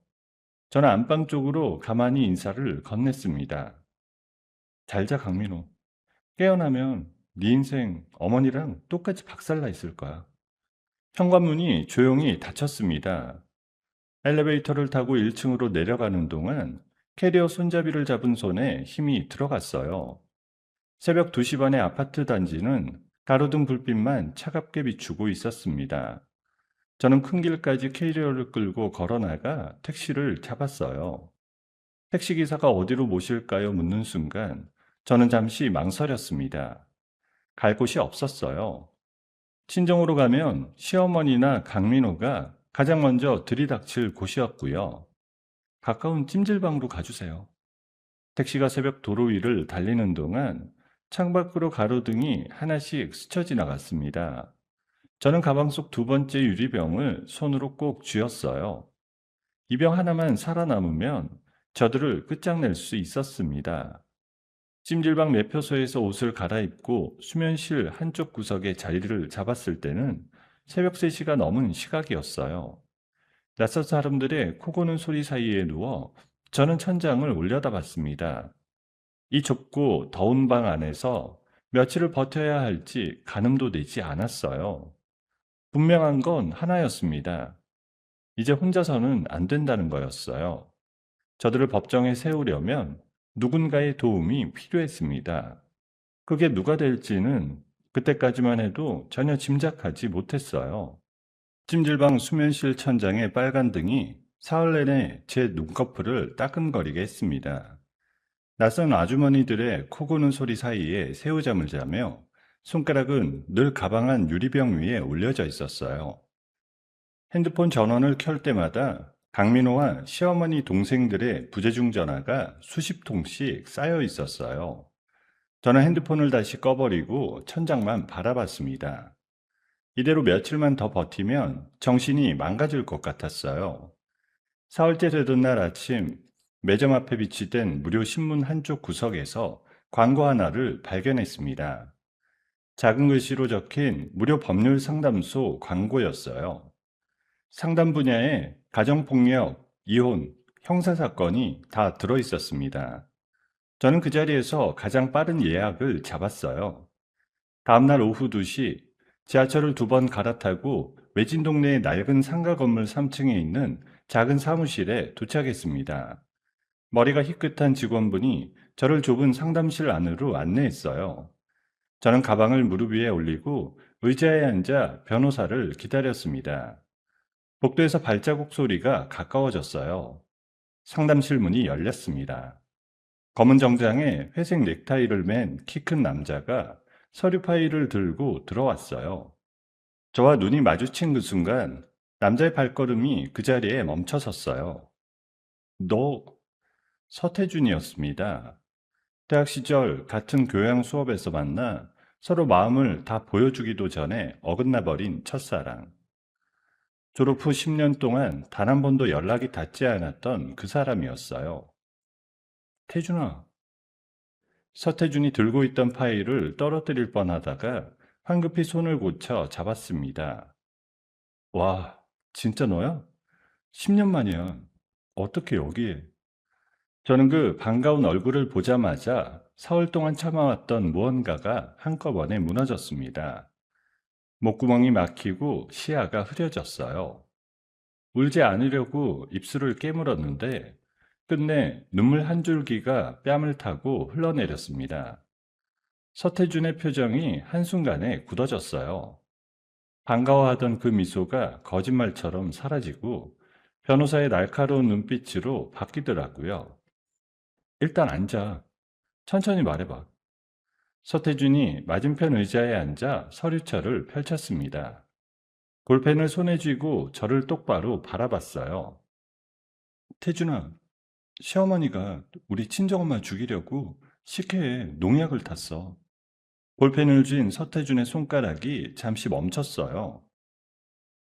Speaker 1: 저는 안방 쪽으로 가만히 인사를 건넸습니다. 잘 자, 강민호. 깨어나면 네 인생 어머니랑 똑같이 박살나 있을 거야. 현관문이 조용히 닫혔습니다. 엘리베이터를 타고 1층으로 내려가는 동안 캐리어 손잡이를 잡은 손에 힘이 들어갔어요. 새벽 2시 반의 아파트 단지는 가로등 불빛만 차갑게 비추고 있었습니다. 저는 큰 길까지 캐리어를 끌고 걸어나가 택시를 잡았어요. 택시기사가 어디로 모실까요? 묻는 순간 저는 잠시 망설였습니다. 갈 곳이 없었어요. 친정으로 가면 시어머니나 강민호가 가장 먼저 들이닥칠 곳이었고요. 가까운 찜질방으로 가주세요. 택시가 새벽 도로 위를 달리는 동안 창밖으로 가로등이 하나씩 스쳐 지나갔습니다. 저는 가방 속 두 번째 유리병을 손으로 꼭 쥐었어요. 이 병 하나만 살아남으면 저들을 끝장낼 수 있었습니다. 찜질방 매표소에서 옷을 갈아입고 수면실 한쪽 구석에 자리를 잡았을 때는 새벽 3시가 넘은 시각이었어요. 낯선 사람들의 코 고는 소리 사이에 누워 저는 천장을 올려다봤습니다. 이 좁고 더운 방 안에서 며칠을 버텨야 할지 가늠도 되지 않았어요. 분명한 건 하나였습니다. 이제 혼자서는 안 된다는 거였어요. 저들을 법정에 세우려면 누군가의 도움이 필요했습니다. 그게 누가 될지는 그때까지만 해도 전혀 짐작하지 못했어요. 찜질방 수면실 천장의 빨간 등이 사흘 내내 제 눈꺼풀을 따끔거리게 했습니다. 낯선 아주머니들의 코 고는 소리 사이에 새우잠을 자며 손가락은 늘 가방 안 유리병 위에 올려져 있었어요. 핸드폰 전원을 켤 때마다 강민호와 시어머니 동생들의 부재중 전화가 수십 통씩 쌓여 있었어요. 저는 핸드폰을 다시 꺼버리고 천장만 바라봤습니다. 이대로 며칠만 더 버티면 정신이 망가질 것 같았어요. 사흘째 되던 날 아침 매점 앞에 비치된 무료 신문 한쪽 구석에서 광고 하나를 발견했습니다. 작은 글씨로 적힌 무료 법률 상담소 광고였어요. 상담 분야에 가정폭력, 이혼, 형사사건이 다 들어 있었습니다. 저는 그 자리에서 가장 빠른 예약을 잡았어요. 다음날 오후 2시 지하철을 2번 갈아타고 외진 동네의 낡은 상가 건물 3층에 있는 작은 사무실에 도착했습니다. 머리가 희끗한 직원분이 저를 좁은 상담실 안으로 안내했어요. 저는 가방을 무릎 위에 올리고 의자에 앉아 변호사를 기다렸습니다. 복도에서 발자국 소리가 가까워졌어요. 상담실 문이 열렸습니다. 검은 정장에 회색 넥타이를 맨 키 큰 남자가 서류 파일을 들고 들어왔어요. 저와 눈이 마주친 그 순간 남자의 발걸음이 그 자리에 멈춰 섰어요. 너 서태준이었습니다. 대학 시절 같은 교양 수업에서 만나 서로 마음을 다 보여주기도 전에 어긋나 버린 첫사랑. 졸업 후 10년 동안 단 한 번도 연락이 닿지 않았던 그 사람이었어요. 태준아. 서태준이 들고 있던 파일을 떨어뜨릴 뻔하다가 황급히 손을 고쳐 잡았습니다. 와, 진짜 너야? 10년 만이야. 어떻게 여기에? 저는 그 반가운 얼굴을 보자마자 사흘 동안 참아왔던 무언가가 한꺼번에 무너졌습니다. 목구멍이 막히고 시야가 흐려졌어요. 울지 않으려고 입술을 깨물었는데 끝내 눈물 한 줄기가 뺨을 타고 흘러내렸습니다. 서태준의 표정이 한순간에 굳어졌어요. 반가워하던 그 미소가 거짓말처럼 사라지고 변호사의 날카로운 눈빛으로 바뀌더라고요. 일단 앉아. 천천히 말해봐. 서태준이 맞은편 의자에 앉아 서류철을 펼쳤습니다. 볼펜을 손에 쥐고 저를 똑바로 바라봤어요. 태준아, 시어머니가 우리 친정엄마 죽이려고 식혜에 농약을 탔어. 볼펜을 쥔 서태준의 손가락이 잠시 멈췄어요.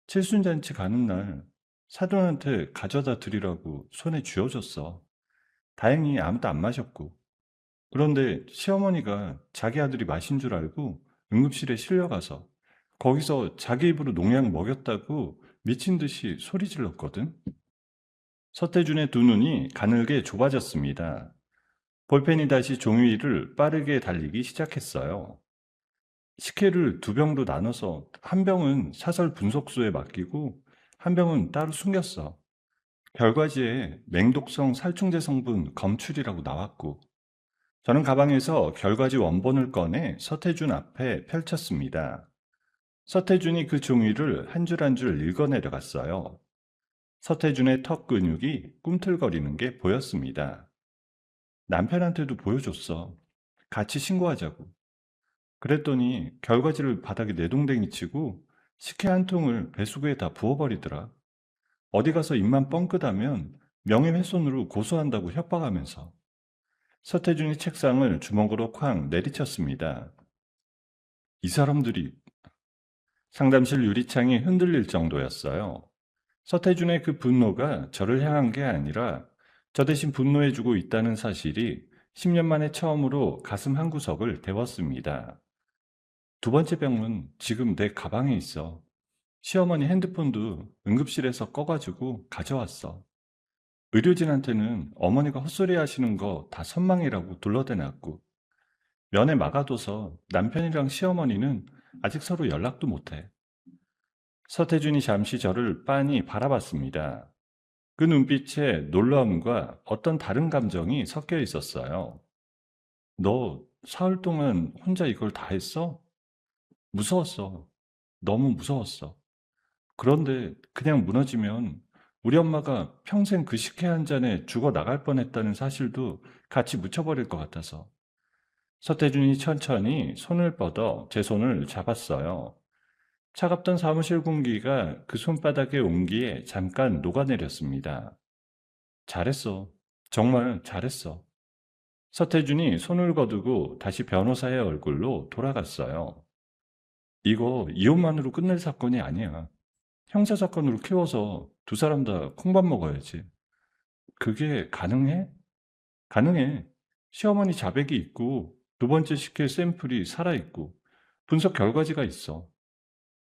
Speaker 1: 칠순잔치 가는 날 사돈한테 가져다 드리라고 손에 쥐어줬어. 다행히 아무도 안 마셨고. 그런데 시어머니가 자기 아들이 마신 줄 알고 응급실에 실려가서 거기서 자기 입으로 농약 먹였다고 미친 듯이 소리 질렀거든. 서태준의 두 눈이 가늘게 좁아졌습니다. 볼펜이 다시 종이 위를 빠르게 달리기 시작했어요. 식혜를 2병으로 나눠서 한 병은 사설 분석소에 맡기고 한 병은 따로 숨겼어. 결과지에 맹독성 살충제 성분 검출이라고 나왔고 저는 가방에서 결과지 원본을 꺼내 서태준 앞에 펼쳤습니다. 서태준이 그 종이를 한 줄 한 줄 읽어내려갔어요. 서태준의 턱 근육이 꿈틀거리는 게 보였습니다. 남편한테도 보여줬어. 같이 신고하자고. 그랬더니 결과지를 바닥에 내동댕이 치고 식혜 한 통을 배수구에 다 부어버리더라. 어디 가서 입만 뻥끗하면 명예훼손으로 고소한다고 협박하면서. 서태준이 책상을 주먹으로 쾅 내리쳤습니다. 이 사람들이 상담실 유리창이 흔들릴 정도였어요. 서태준의 그 분노가 저를 향한 게 아니라 저 대신 분노해주고 있다는 사실이 10년 만에 처음으로 가슴 한구석을 데웠습니다. 두 번째 병은 지금 내 가방에 있어. 시어머니 핸드폰도 응급실에서 꺼가지고 가져왔어. 의료진한테는 어머니가 헛소리 하시는 거 다 선망이라고 둘러대놨고 면회 막아둬서 남편이랑 시어머니는 아직 서로 연락도 못해. 서태준이 잠시 저를 빤히 바라봤습니다. 그 눈빛에 놀라움과 어떤 다른 감정이 섞여 있었어요. 너 사흘 동안 혼자 이걸 다 했어? 무서웠어. 너무 무서웠어. 그런데 그냥 무너지면 우리 엄마가 평생 그 식혜 한 잔에 죽어 나갈 뻔했다는 사실도 같이 묻혀버릴 것 같아서. 서태준이 천천히 손을 뻗어 제 손을 잡았어요. 차갑던 사무실 공기가 그 손바닥의 온기에 잠깐 녹아내렸습니다. 잘했어. 정말 잘했어. 서태준이 손을 거두고 다시 변호사의 얼굴로 돌아갔어요. 이거 이혼만으로 끝낼 사건이 아니야. 형사사건으로 키워서 두 사람 다 콩밥 먹어야지. 그게 가능해? 가능해. 시어머니 자백이 있고 두 번째 식혜 샘플이 살아있고 분석 결과지가 있어.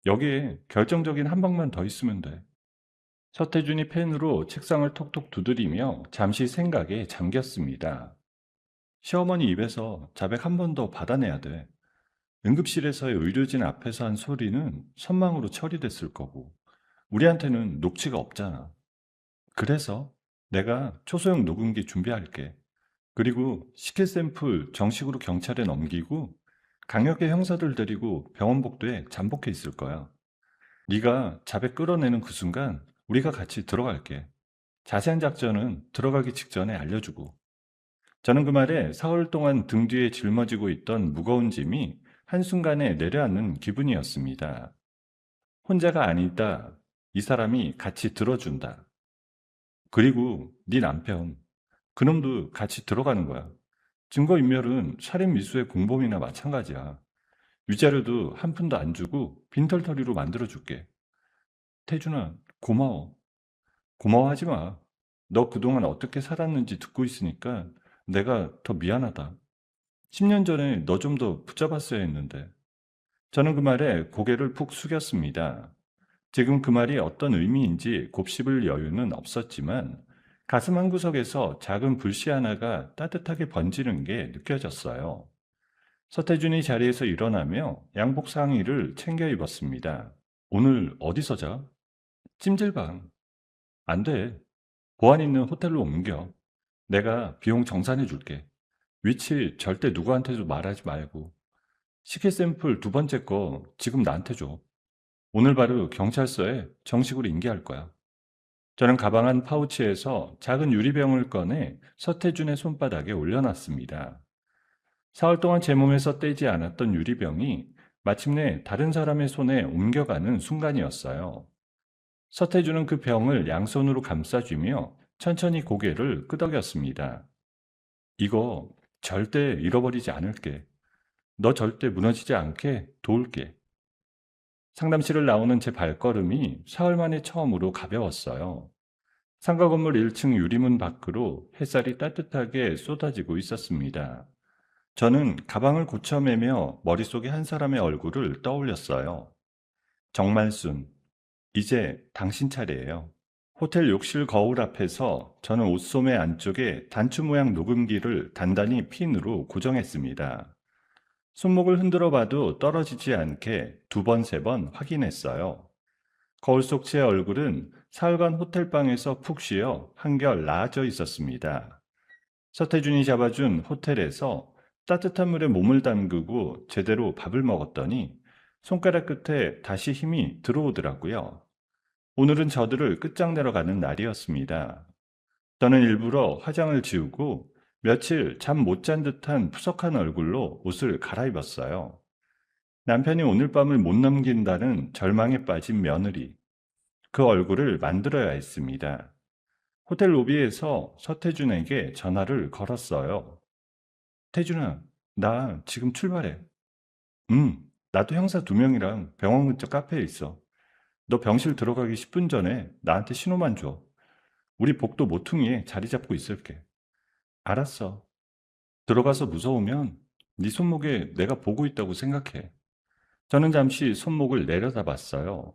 Speaker 1: 여기에 결정적인 한 방만 더 있으면 돼. 서태준이 펜으로 책상을 톡톡 두드리며 잠시 생각에 잠겼습니다. 시어머니 입에서 자백 한 번 더 받아내야 돼. 응급실에서의 의료진 앞에서 한 소리는 선망으로 처리됐을 거고, 우리한테는 녹취가 없잖아. 그래서 내가 초소형 녹음기 준비할게. 그리고 시킬 샘플 정식으로 경찰에 넘기고 강력계 형사들 데리고 병원 복도에 잠복해 있을 거야. 네가 자백 끌어내는 그 순간 우리가 같이 들어갈게. 자세한 작전은 들어가기 직전에 알려주고. 저는 그 말에 사흘 동안 등 뒤에 짊어지고 있던 무거운 짐이 한순간에 내려앉는 기분이었습니다. 혼자가 아니다. 이 사람이 같이 들어준다. 그리고 네 남편, 그놈도 같이 들어가는 거야. 증거인멸은 살인 미수의 공범이나 마찬가지야. 위자료도 한 푼도 안 주고 빈털터리로 만들어줄게. 태준아, 고마워. 고마워하지 마. 너 그동안 어떻게 살았는지 듣고 있으니까 내가 더 미안하다. 10년 전에 너 좀 더 붙잡았어야 했는데. 저는 그 말에 고개를 푹 숙였습니다. 지금 그 말이 어떤 의미인지 곱씹을 여유는 없었지만 가슴 한구석에서 작은 불씨 하나가 따뜻하게 번지는 게 느껴졌어요. 서태준이 자리에서 일어나며 양복 상의를 챙겨 입었습니다. 오늘 어디서 자? 찜질방. 안 돼. 보안 있는 호텔로 옮겨. 내가 비용 정산해 줄게. 위치 절대 누구한테도 말하지 말고. 식혜 샘플 두 번째 거 지금 나한테 줘. 오늘 바로 경찰서에 정식으로 인계할 거야. 저는 가방 한 파우치에서 작은 유리병을 꺼내 서태준의 손바닥에 올려놨습니다. 사흘 동안 제 몸에서 떼지 않았던 유리병이 마침내 다른 사람의 손에 옮겨가는 순간이었어요. 서태준은 그 병을 양손으로 감싸주며 천천히 고개를 끄덕였습니다. 이거 절대 잃어버리지 않을게. 너 절대 무너지지 않게 도울게. 상담실을 나오는 제 발걸음이 사흘 만에 처음으로 가벼웠어요. 상가 건물 1층 유리문 밖으로 햇살이 따뜻하게 쏟아지고 있었습니다. 저는 가방을 고쳐매며 머릿속에 한 사람의 얼굴을 떠올렸어요. 정말순, 이제 당신 차례예요. 호텔 욕실 거울 앞에서 저는 옷소매 안쪽에 단추 모양 녹음기를 단단히 핀으로 고정했습니다. 손목을 흔들어 봐도 떨어지지 않게 두 번, 세 번 확인했어요. 거울 속 제 얼굴은 사흘간 호텔방에서 푹 쉬어 한결 나아져 있었습니다. 서태준이 잡아준 호텔에서 따뜻한 물에 몸을 담그고 제대로 밥을 먹었더니 손가락 끝에 다시 힘이 들어오더라고요. 오늘은 저들을 끝장내러 가는 날이었습니다. 저는 일부러 화장을 지우고 며칠 잠 못 잔 듯한 푸석한 얼굴로 옷을 갈아입었어요. 남편이 오늘 밤을 못 넘긴다는 절망에 빠진 며느리. 그 얼굴을 만들어야 했습니다. 호텔 로비에서 서태준에게 전화를 걸었어요. 태준아, 나 지금 출발해. 나도 형사 2명이랑 병원 근처 카페에 있어. 너 병실 들어가기 10분 전에 나한테 신호만 줘. 우리 복도 모퉁이에 자리 잡고 있을게. 알았어. 들어가서 무서우면 네 손목에 내가 보고 있다고 생각해. 저는 잠시 손목을 내려다봤어요.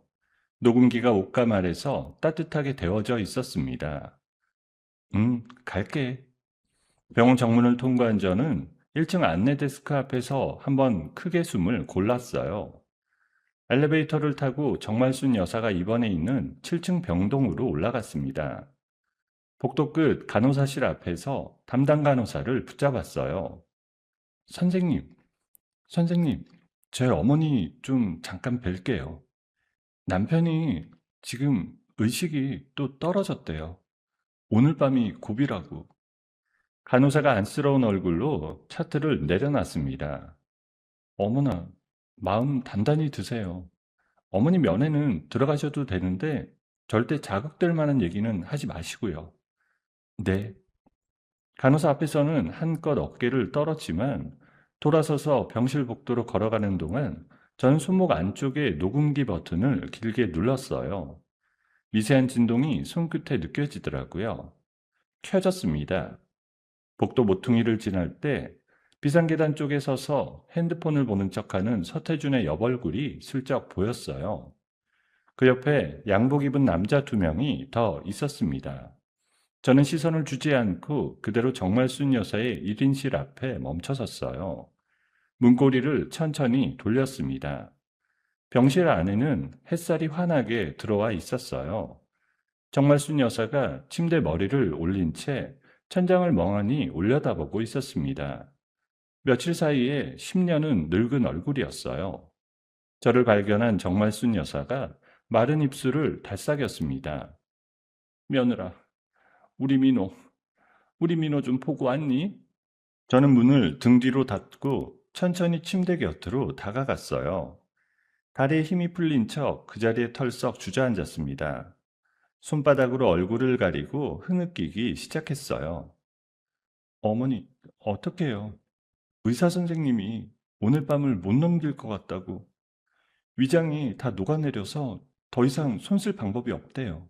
Speaker 1: 녹음기가 옷감 아래서 따뜻하게 데워져 있었습니다. 갈게. 병원 정문을 통과한 저는 1층 안내 데스크 앞에서 한번 크게 숨을 골랐어요. 엘리베이터를 타고 정말순 여사가 입원해 있는 7층 병동으로 올라갔습니다. 복도 끝 간호사실 앞에서 담당 간호사를 붙잡았어요. 선생님, 선생님, 제 어머니 좀 잠깐 뵐게요. 남편이 지금 의식이 또 떨어졌대요. 오늘 밤이 고비라고. 간호사가 안쓰러운 얼굴로 차트를 내려놨습니다. 어머나, 마음 단단히 드세요. 어머니 면회는 들어가셔도 되는데 절대 자극될 만한 얘기는 하지 마시고요. 네. 간호사 앞에서는 한껏 어깨를 떨었지만 돌아서서 병실 복도로 걸어가는 동안 전 손목 안쪽에 녹음기 버튼을 길게 눌렀어요. 미세한 진동이 손끝에 느껴지더라고요. 켜졌습니다. 복도 모퉁이를 지날 때 비상계단 쪽에 서서 핸드폰을 보는 척하는 서태준의 옆얼굴이 슬쩍 보였어요. 그 옆에 양복 입은 남자 두 명이 더 있었습니다. 저는 시선을 주지 않고 그대로 정말순 여사의 1인실 앞에 멈춰섰어요. 문고리를 천천히 돌렸습니다. 병실 안에는 햇살이 환하게 들어와 있었어요. 정말순 여사가 침대 머리를 올린 채 천장을 멍하니 올려다보고 있었습니다. 며칠 사이에 10년은 늙은 얼굴이었어요. 저를 발견한 정말순 여사가 마른 입술을 달싹였습니다. 며느라, 우리 민호, 우리 민호 좀 보고 왔니? 저는 문을 등 뒤로 닫고 천천히 침대 곁으로 다가갔어요. 다리에 힘이 풀린 척 그 자리에 털썩 주저앉았습니다. 손바닥으로 얼굴을 가리고 흐느끼기 시작했어요. 어머니, 어떡해요? 의사 선생님이 오늘 밤을 못 넘길 것 같다고. 위장이 다 녹아내려서 더 이상 손 쓸 방법이 없대요.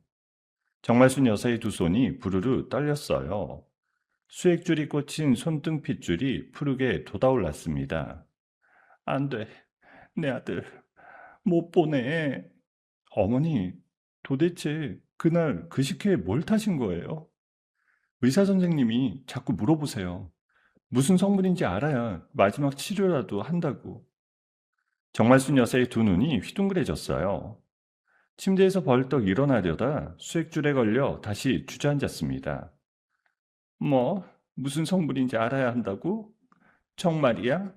Speaker 1: 정말순 여사의 두 손이 부르르 떨렸어요. 수액줄이 꽂힌 손등 핏줄이 푸르게 돋아올랐습니다. 안 돼. 내 아들 못 보내. 어머니, 도대체 그날 그 식혜에 뭘 타신 거예요? 의사 선생님이 자꾸 물어보세요. 무슨 성분인지 알아야 마지막 치료라도 한다고. 정말순 여사의 두 눈이 휘둥그레졌어요. 침대에서 벌떡 일어나려다 수액줄에 걸려 다시 주저앉았습니다. 뭐, 무슨 성분인지 알아야 한다고? 정말이야?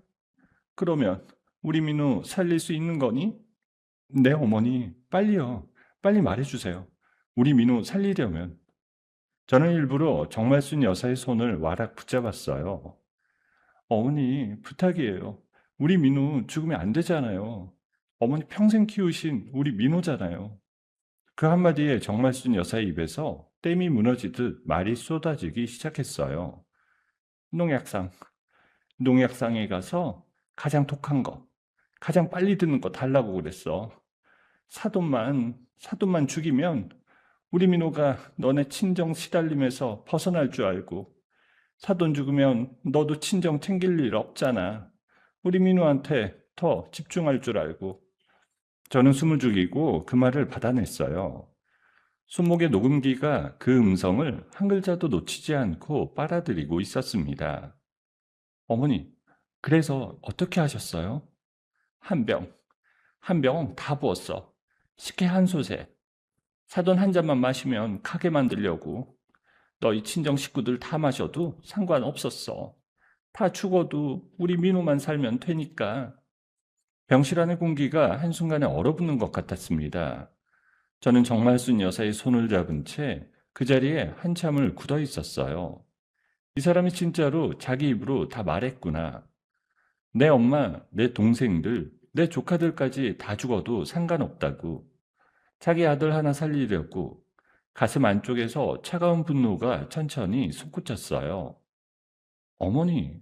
Speaker 1: 그러면 우리 민우 살릴 수 있는 거니? 네, 어머니, 빨리요. 빨리 말해주세요. 우리 민우 살리려면. 저는 일부러 정말순 여사의 손을 와락 붙잡았어요. 어머니, 부탁이에요. 우리 민우 죽으면 안 되잖아요. 어머니 평생 키우신 우리 민우잖아요. 그 한마디에 정말순 여사의 입에서 댐이 무너지듯 말이 쏟아지기 시작했어요. 농약상, 농약상에 가서 가장 독한 거, 가장 빨리 드는 거 달라고 그랬어. 사돈만 죽이면 우리 민호가 너네 친정 시달림에서 벗어날 줄 알고, 사돈 죽으면 너도 친정 챙길 일 없잖아. 우리 민호한테 더 집중할 줄 알고. 저는 숨을 죽이고 그 말을 받아냈어요. 손목의 녹음기가 그 음성을 한 글자도 놓치지 않고 빨아들이고 있었습니다. 어머니, 그래서 어떻게 하셨어요? 한 병 다 부었어. 식혜 한 솥에. 사돈 한 잔만 마시면 가게 만들려고. 너희 친정 식구들 다 마셔도 상관없었어. 다 죽어도 우리 민호만 살면 되니까. 병실 안의 공기가 한순간에 얼어붙는 것 같았습니다. 저는 정말순 여사의 손을 잡은 채 그 자리에 한참을 굳어 있었어요. 이 사람이 진짜로 자기 입으로 다 말했구나. 내 엄마, 내 동생들, 내 조카들까지 다 죽어도 상관없다고. 자기 아들 하나 살리려고. 가슴 안쪽에서 차가운 분노가 천천히 솟구쳤어요. 어머니,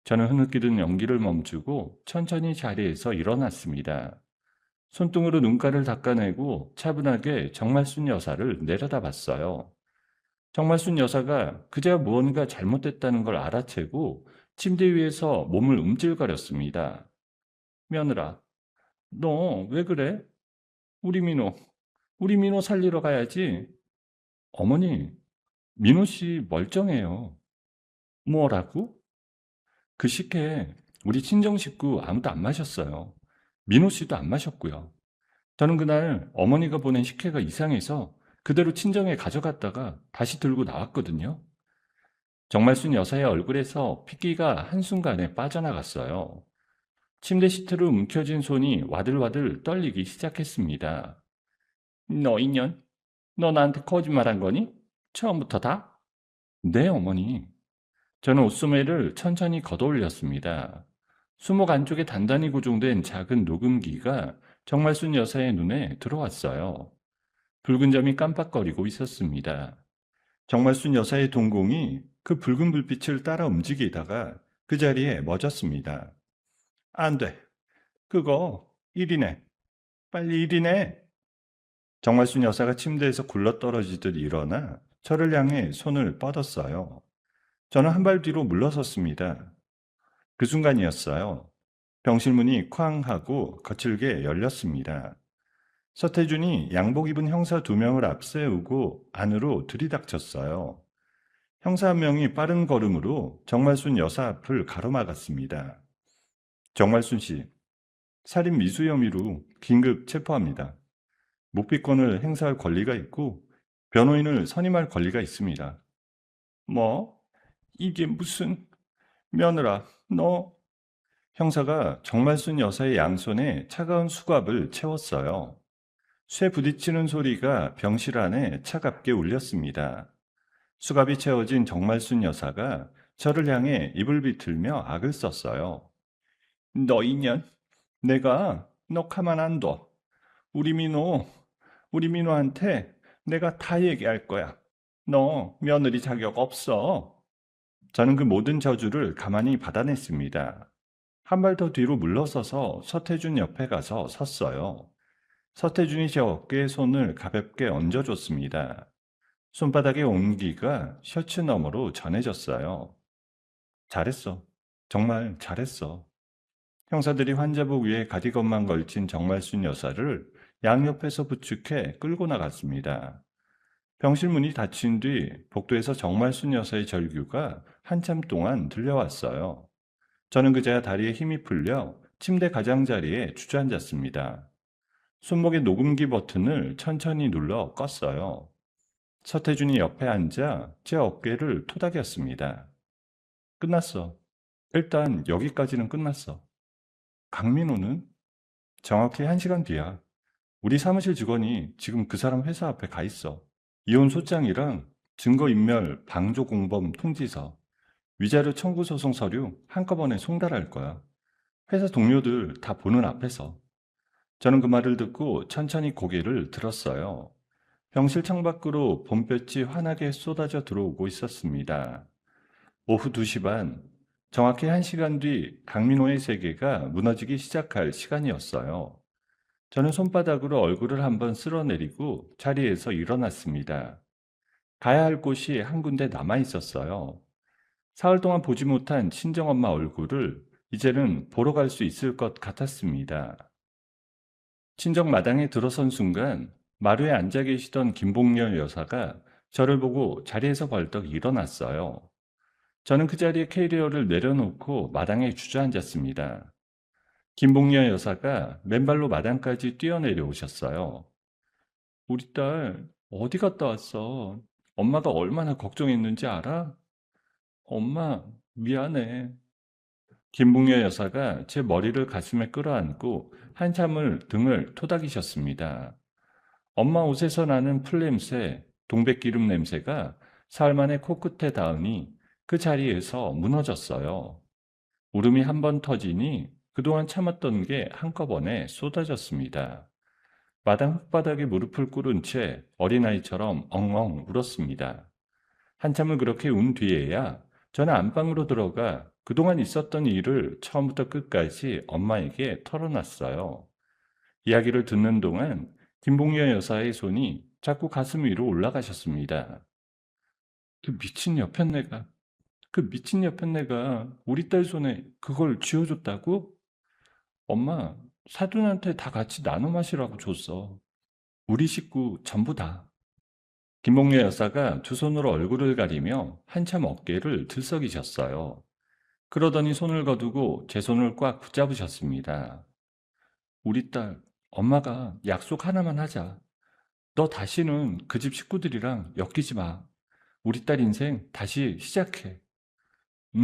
Speaker 1: 저는 흐느끼던 연기를 멈추고 천천히 자리에서 일어났습니다. 손등으로 눈가를 닦아내고 차분하게 정말순 여사를 내려다봤어요. 정말순 여사가 그제야 무언가 잘못됐다는 걸 알아채고 침대 위에서 몸을 움찔거렸습니다. 며느라, 너 왜 그래? 우리 민호 살리러 가야지. 어머니, 민호 씨 멀쩡해요. 뭐라고? 그 식혜 우리 친정 식구 아무도 안 마셨어요. 민호 씨도 안 마셨고요. 저는 그날 어머니가 보낸 식혜가 이상해서 그대로 친정에 가져갔다가 다시 들고 나왔거든요. 정말순 여사의 얼굴에서 핏기가 한순간에 빠져나갔어요. 침대 시트로 움켜쥔 손이 와들와들 떨리기 시작했습니다. 너 인연? 너 나한테 거짓말한 거니? 처음부터 다? 네, 어머니. 저는 옷소매를 천천히 걷어올렸습니다. 수목 안쪽에 단단히 고정된 작은 녹음기가 정말순 여사의 눈에 들어왔어요. 붉은 점이 깜빡거리고 있었습니다. 정말순 여사의 동공이 그 붉은 불빛을 따라 움직이다가 그 자리에 멎었습니다. 안 돼. 그거 일이네. 빨리 일이네. 정말순 여사가 침대에서 굴러떨어지듯 일어나 저를 향해 손을 뻗었어요. 저는 한 발 뒤로 물러섰습니다. 그 순간이었어요. 병실 문이 쾅 하고 거칠게 열렸습니다. 서태준이 양복 입은 형사 2명을 앞세우고 안으로 들이닥쳤어요. 형사 1명이 빠른 걸음으로 정말순 여사 앞을 가로막았습니다. 정말순 씨, 살인 미수 혐의로 긴급 체포합니다. 묵비권을 행사할 권리가 있고 변호인을 선임할 권리가 있습니다. 뭐? 이게 무슨... 며느라, 너... 형사가 정말순 여사의 양손에 차가운 수갑을 채웠어요. 쇠 부딪히는 소리가 병실 안에 차갑게 울렸습니다. 수갑이 채워진 정말순 여사가 저를 향해 입을 비틀며 악을 썼어요. 너 인연, 내가 너 가만 안 둬. 우리 민호한테 내가 다 얘기할 거야. 너 며느리 자격 없어. 저는 그 모든 저주를 가만히 받아냈습니다. 한 발 더 뒤로 물러서서 서태준 옆에 가서 섰어요. 서태준이 제 어깨에 손을 가볍게 얹어줬습니다. 손바닥의 온기가 셔츠 너머로 전해졌어요. 잘했어. 정말 잘했어. 형사들이 환자복 위에 가디건만 걸친 정말순 여사를 양옆에서 부축해 끌고 나갔습니다. 병실 문이 닫힌 뒤 복도에서 정말순 여사의 절규가 한참 동안 들려왔어요. 저는 그제야 다리에 힘이 풀려 침대 가장자리에 주저앉았습니다. 손목의 녹음기 버튼을 천천히 눌러 껐어요. 서태준이 옆에 앉아 제 어깨를 토닥였습니다. 끝났어. 일단 여기까지는 끝났어. 강민호는? 정확히 1시간 뒤야. 우리 사무실 직원이 지금 그 사람 회사 앞에 가 있어. 이혼 소장이랑 증거인멸 방조 공범 통지서, 위자료 청구 소송 서류 한꺼번에 송달할 거야. 회사 동료들 다 보는 앞에서. 저는 그 말을 듣고 천천히 고개를 들었어요. 병실 창밖으로 봄볕이 환하게 쏟아져 들어오고 있었습니다. 오후 2시 반, 정확히 1시간 뒤 강민호의 세계가 무너지기 시작할 시간이었어요. 저는 손바닥으로 얼굴을 한번 쓸어내리고 자리에서 일어났습니다. 가야 할 곳이 한 군데 남아 있었어요. 사흘 동안 보지 못한 친정엄마 얼굴을 이제는 보러 갈 수 있을 것 같았습니다. 친정 마당에 들어선 순간 마루에 앉아 계시던 김봉렬 여사가 저를 보고 자리에서 벌떡 일어났어요. 저는 그 자리에 캐리어를 내려놓고 마당에 주저앉았습니다. 김봉렬 여사가 맨발로 마당까지 뛰어내려 오셨어요. 우리 딸 어디 갔다 왔어? 엄마가 얼마나 걱정했는지 알아? 엄마, 미안해. 김봉렬 여사가 제 머리를 가슴에 끌어안고 한참을 등을 토닥이셨습니다. 엄마 옷에서 나는 풀냄새, 동백기름 냄새가 사흘 만에 코끝에 닿으니 그 자리에서 무너졌어요. 울음이 한 번 터지니 그동안 참았던 게 한꺼번에 쏟아졌습니다. 마당 흙바닥에 무릎을 꿇은 채 어린아이처럼 엉엉 울었습니다. 한참을 그렇게 운 뒤에야 저는 안방으로 들어가 그동안 있었던 일을 처음부터 끝까지 엄마에게 털어놨어요. 이야기를 듣는 동안 김봉여 여사의 손이 자꾸 가슴 위로 올라가셨습니다. 그 미친 여편네가 우리 딸 손에 그걸 쥐어줬다고? 엄마, 사돈한테 다 같이 나눠 마시라고 줬어. 우리 식구 전부 다. 김봉래 여사가 두 손으로 얼굴을 가리며 한참 어깨를 들썩이셨어요. 그러더니 손을 거두고 제 손을 꽉 붙잡으셨습니다. 우리 딸, 엄마가 약속 하나만 하자. 너 다시는 그 집 식구들이랑 엮이지 마. 우리 딸 인생 다시 시작해.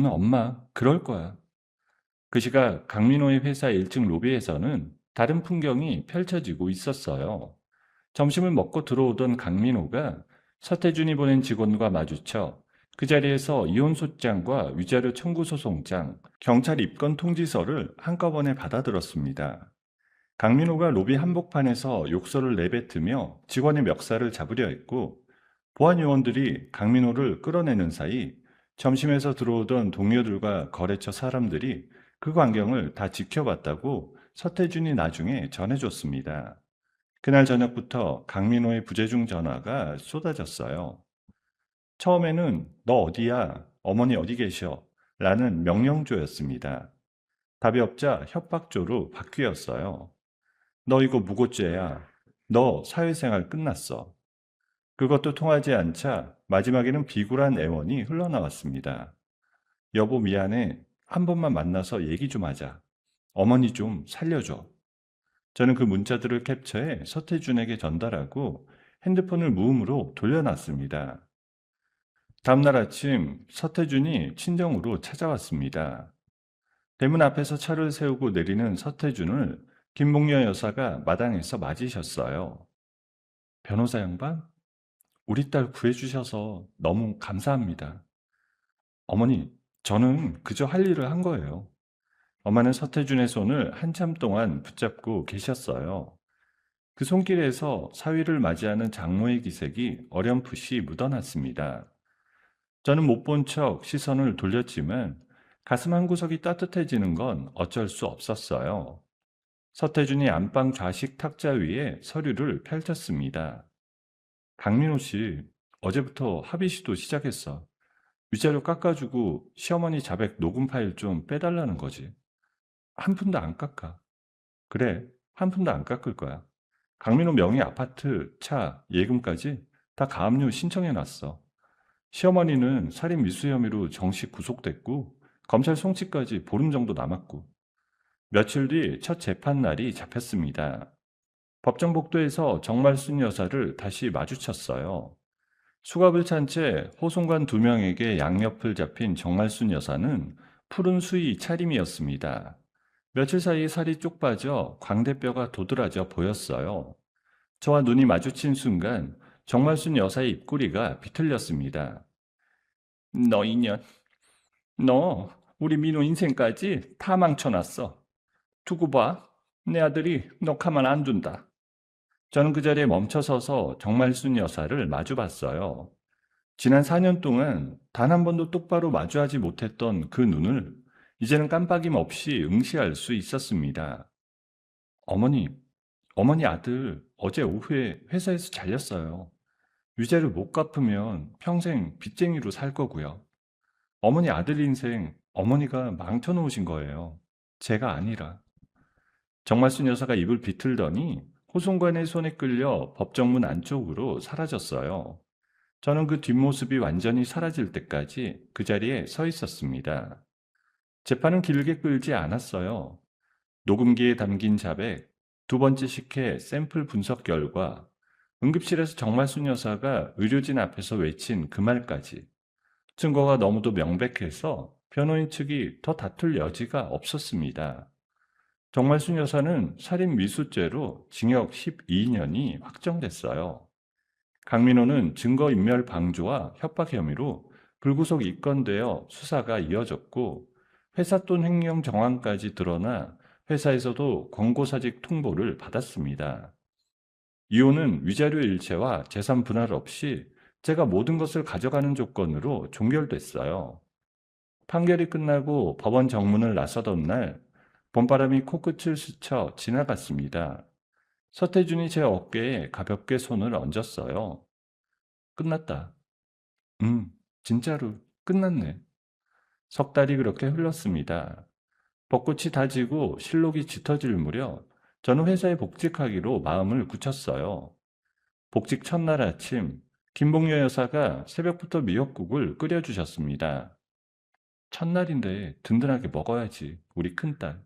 Speaker 1: 엄마, 그럴 거야. 그 시각 강민호의 회사 1층 로비에서는 다른 풍경이 펼쳐지고 있었어요. 점심을 먹고 들어오던 강민호가 서태준이 보낸 직원과 마주쳐 그 자리에서 이혼소장과 위자료 청구소송장, 경찰 입건 통지서를 한꺼번에 받아들었습니다. 강민호가 로비 한복판에서 욕설을 내뱉으며 직원의 멱살을 잡으려 했고, 보안 요원들이 강민호를 끌어내는 사이 점심에서 들어오던 동료들과 거래처 사람들이 그 광경을 다 지켜봤다고 서태준이 나중에 전해줬습니다. 그날 저녁부터 강민호의 부재중 전화가 쏟아졌어요. 처음에는 너 어디야? 어머니 어디 계셔? 라는 명령조였습니다. 답이 없자 협박조로 바뀌었어요. 너 이거 무고죄야. 너 사회생활 끝났어. 그것도 통하지 않자 마지막에는 비굴한 애원이 흘러나왔습니다. 여보 미안해. 한 번만 만나서 얘기 좀 하자. 어머니 좀 살려줘. 저는 그 문자들을 캡처해 서태준에게 전달하고 핸드폰을 무음으로 돌려놨습니다. 다음날 아침 서태준이 친정으로 찾아왔습니다. 대문 앞에서 차를 세우고 내리는 서태준을 김봉녀 여사가 마당에서 맞으셨어요. 변호사 양반, 우리 딸 구해주셔서 너무 감사합니다. 어머니, 저는 그저 할 일을 한 거예요. 엄마는 서태준의 손을 한참 동안 붙잡고 계셨어요. 그 손길에서 사위를 맞이하는 장모의 기색이 어렴풋이 묻어났습니다. 저는 못 본 척 시선을 돌렸지만 가슴 한구석이 따뜻해지는 건 어쩔 수 없었어요. 서태준이 안방 좌식 탁자 위에 서류를 펼쳤습니다. 강민호 씨, 어제부터 합의 시도 시작했어. 위자료 깎아주고 시어머니 자백 녹음 파일 좀 빼달라는 거지. 한 푼도 안 깎아. 그래, 한 푼도 안 깎을 거야. 강민호 명의 아파트, 차, 예금까지 다 가압류 신청해놨어. 시어머니는 살인 미수 혐의로 정식 구속됐고 검찰 송치까지 보름 정도 남았고 며칠 뒤 첫 재판 날이 잡혔습니다. 법정 복도에서 정말순 여사를 다시 마주쳤어요. 수갑을 찬 채 호송관 2명에게 양옆을 잡힌 정말순 여사는 푸른 수의 차림이었습니다. 며칠 사이 살이 쪽 빠져 광대뼈가 도드라져 보였어요. 저와 눈이 마주친 순간 정말순 여사의 입꼬리가 비틀렸습니다. 너 인연, 너 우리 민호 인생까지 다 망쳐놨어. 두고 봐. 내 아들이 너 가만 안 둔다. 저는 그 자리에 멈춰서서 정말순 여사를 마주봤어요. 지난 4년 동안 단 한 번도 똑바로 마주하지 못했던 그 눈을 이제는 깜빡임 없이 응시할 수 있었습니다. 어머니, 어머니 아들 어제 오후에 회사에서 잘렸어요. 위자료 못 갚으면 평생 빚쟁이로 살 거고요. 어머니 아들 인생 어머니가 망쳐놓으신 거예요. 제가 아니라. 정말순 여사가 입을 비틀더니 호송관의 손에 끌려 법정문 안쪽으로 사라졌어요. 저는 그 뒷모습이 완전히 사라질 때까지 그 자리에 서 있었습니다. 재판은 길게 끌지 않았어요. 녹음기에 담긴 자백, 2번째 식혜 샘플 분석 결과, 응급실에서 정말순 여사가 의료진 앞에서 외친 그 말까지. 증거가 너무도 명백해서 변호인 측이 더 다툴 여지가 없었습니다. 정말순 여사는 살인 미수죄로 징역 12년이 확정됐어요. 강민호는 증거인멸 방조와 협박 혐의로 불구속 입건되어 수사가 이어졌고 회사 돈 횡령 정황까지 드러나 회사에서도 권고사직 통보를 받았습니다. 이혼은 위자료 일체와 재산 분할 없이 제가 모든 것을 가져가는 조건으로 종결됐어요. 판결이 끝나고 법원 정문을 나서던 날 봄바람이 코끝을 스쳐 지나갔습니다. 서태준이 제 어깨에 가볍게 손을 얹었어요. 끝났다. 진짜로 끝났네. 석 달이 그렇게 흘렀습니다. 벚꽃이 다지고 실록이 짙어질 무렵 저는 회사에 복직하기로 마음을 굳혔어요. 복직 첫날 아침 김봉녀 여사가 새벽부터 미역국을 끓여주셨습니다. 첫날인데 든든하게 먹어야지, 우리 큰딸.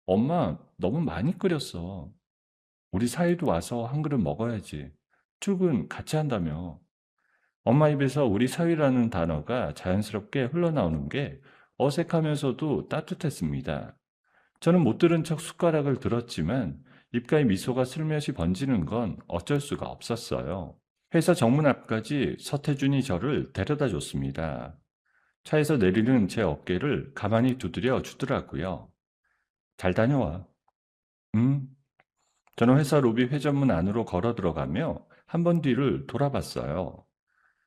Speaker 1: 엄마, 너무 많이 끓였어. 우리 사이도 와서 한 그릇 먹어야지. 출근 같이 한다며. 엄마 입에서 우리 사위라는 단어가 자연스럽게 흘러나오는 게 어색하면서도 따뜻했습니다. 저는 못 들은 척 숟가락을 들었지만 입가에 미소가 슬며시 번지는 건 어쩔 수가 없었어요. 회사 정문 앞까지 서태준이 저를 데려다 줬습니다. 차에서 내리는 제 어깨를 가만히 두드려 주더라고요. 잘 다녀와. 응? 저는 회사 로비 회전문 안으로 걸어 들어가며 한 번 뒤를 돌아봤어요.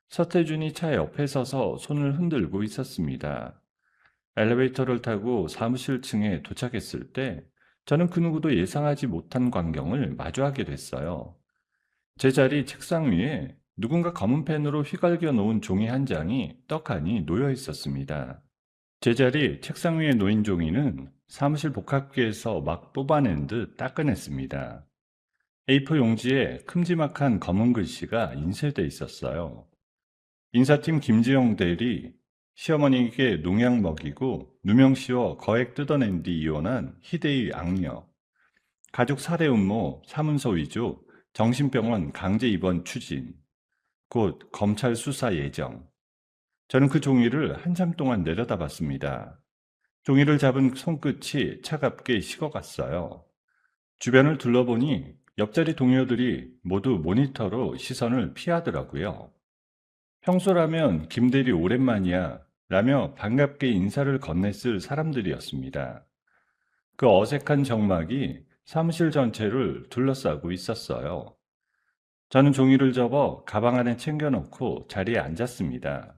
Speaker 1: 서태준이 차 옆에 서서 손을 흔들고 있었습니다. 엘리베이터를 타고 사무실 층에 도착했을 때 저는 그 누구도 예상하지 못한 광경을 마주하게 됐어요. 제 자리 책상 위에 누군가 검은 펜으로 휘갈겨 놓은 종이 한 장이 떡하니 놓여 있었습니다. 제 자리 책상 위에 놓인 종이는 사무실 복합기에서 막 뽑아낸 듯 따끈했습니다. A4 용지에 큼지막한 검은 글씨가 인쇄돼 있었어요. 인사팀 김지영 대리, 시어머니에게 농약 먹이고 누명 씌워 거액 뜯어낸 뒤 이혼한 희대의 악녀, 가족 살해 음모, 사문서 위조, 정신병원 강제 입원 추진, 곧 검찰 수사 예정. 저는 그 종이를 한참 동안 내려다봤습니다. 종이를 잡은 손끝이 차갑게 식어갔어요. 주변을 둘러보니 옆자리 동료들이 모두 모니터로 시선을 피하더라고요. 평소라면 김대리 오랜만이야 라며 반갑게 인사를 건넸을 사람들이었습니다. 그 어색한 정막이 사무실 전체를 둘러싸고 있었어요. 저는 종이를 접어 가방 안에 챙겨놓고 자리에 앉았습니다.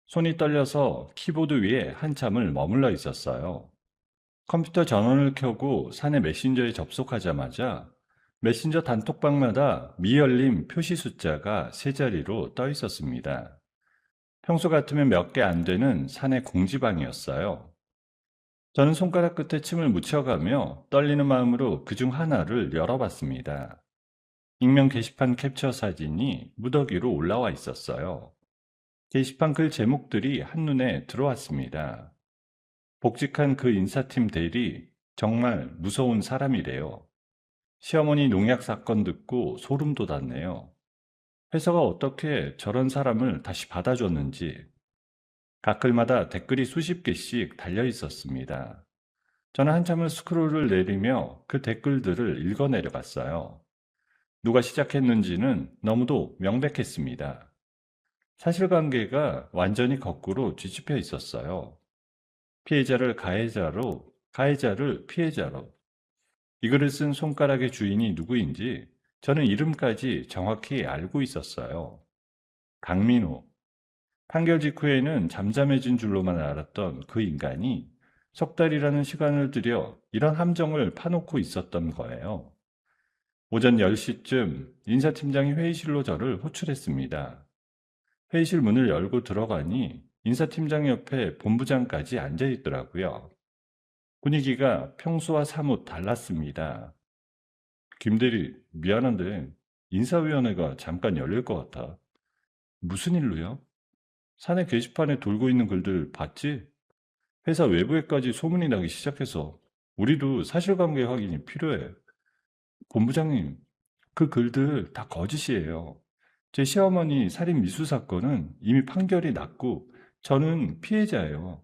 Speaker 1: 손이 떨려서 키보드 위에 한참을 머물러 있었어요. 컴퓨터 전원을 켜고 사내 메신저에 접속하자마자 메신저 단톡방마다 미열림 표시 숫자가 세 자리로 떠 있었습니다. 평소 같으면 몇 개 안 되는 사내 공지방이었어요. 저는 손가락 끝에 침을 묻혀가며 떨리는 마음으로 그중 하나를 열어봤습니다. 익명 게시판 캡처 사진이 무더기로 올라와 있었어요. 게시판 글 제목들이 한눈에 들어왔습니다. 복직한 그 인사팀 대리 정말 무서운 사람이래요. 시어머니 농약 사건 듣고 소름 돋았네요. 회사가 어떻게 저런 사람을 다시 받아줬는지. 각 글마다 댓글이 수십 개씩 달려 있었습니다. 저는 한참을 스크롤을 내리며 그 댓글들을 읽어 내려갔어요. 누가 시작했는지는 너무도 명백했습니다. 사실관계가 완전히 거꾸로 뒤집혀 있었어요. 피해자를 가해자로, 가해자를 피해자로. 이 글을 쓴 손가락의 주인이 누구인지 저는 이름까지 정확히 알고 있었어요. 강민호. 판결 직후에는 잠잠해진 줄로만 알았던 그 인간이 석 달이라는 시간을 들여 이런 함정을 파놓고 있었던 거예요. 오전 10시쯤 인사팀장이 회의실로 저를 호출했습니다. 회의실 문을 열고 들어가니 인사팀장 옆에 본부장까지 앉아 있더라고요. 분위기가 평소와 사뭇 달랐습니다. 김대리, 미안한데 인사위원회가 잠깐 열릴 것 같아. 무슨 일로요? 사내 게시판에 돌고 있는 글들 봤지? 회사 외부에까지 소문이 나기 시작해서 우리도 사실관계 확인이 필요해. 본부장님, 그 글들 다 거짓이에요. 제 시어머니 살인 미수 사건은 이미 판결이 났고 저는 피해자예요.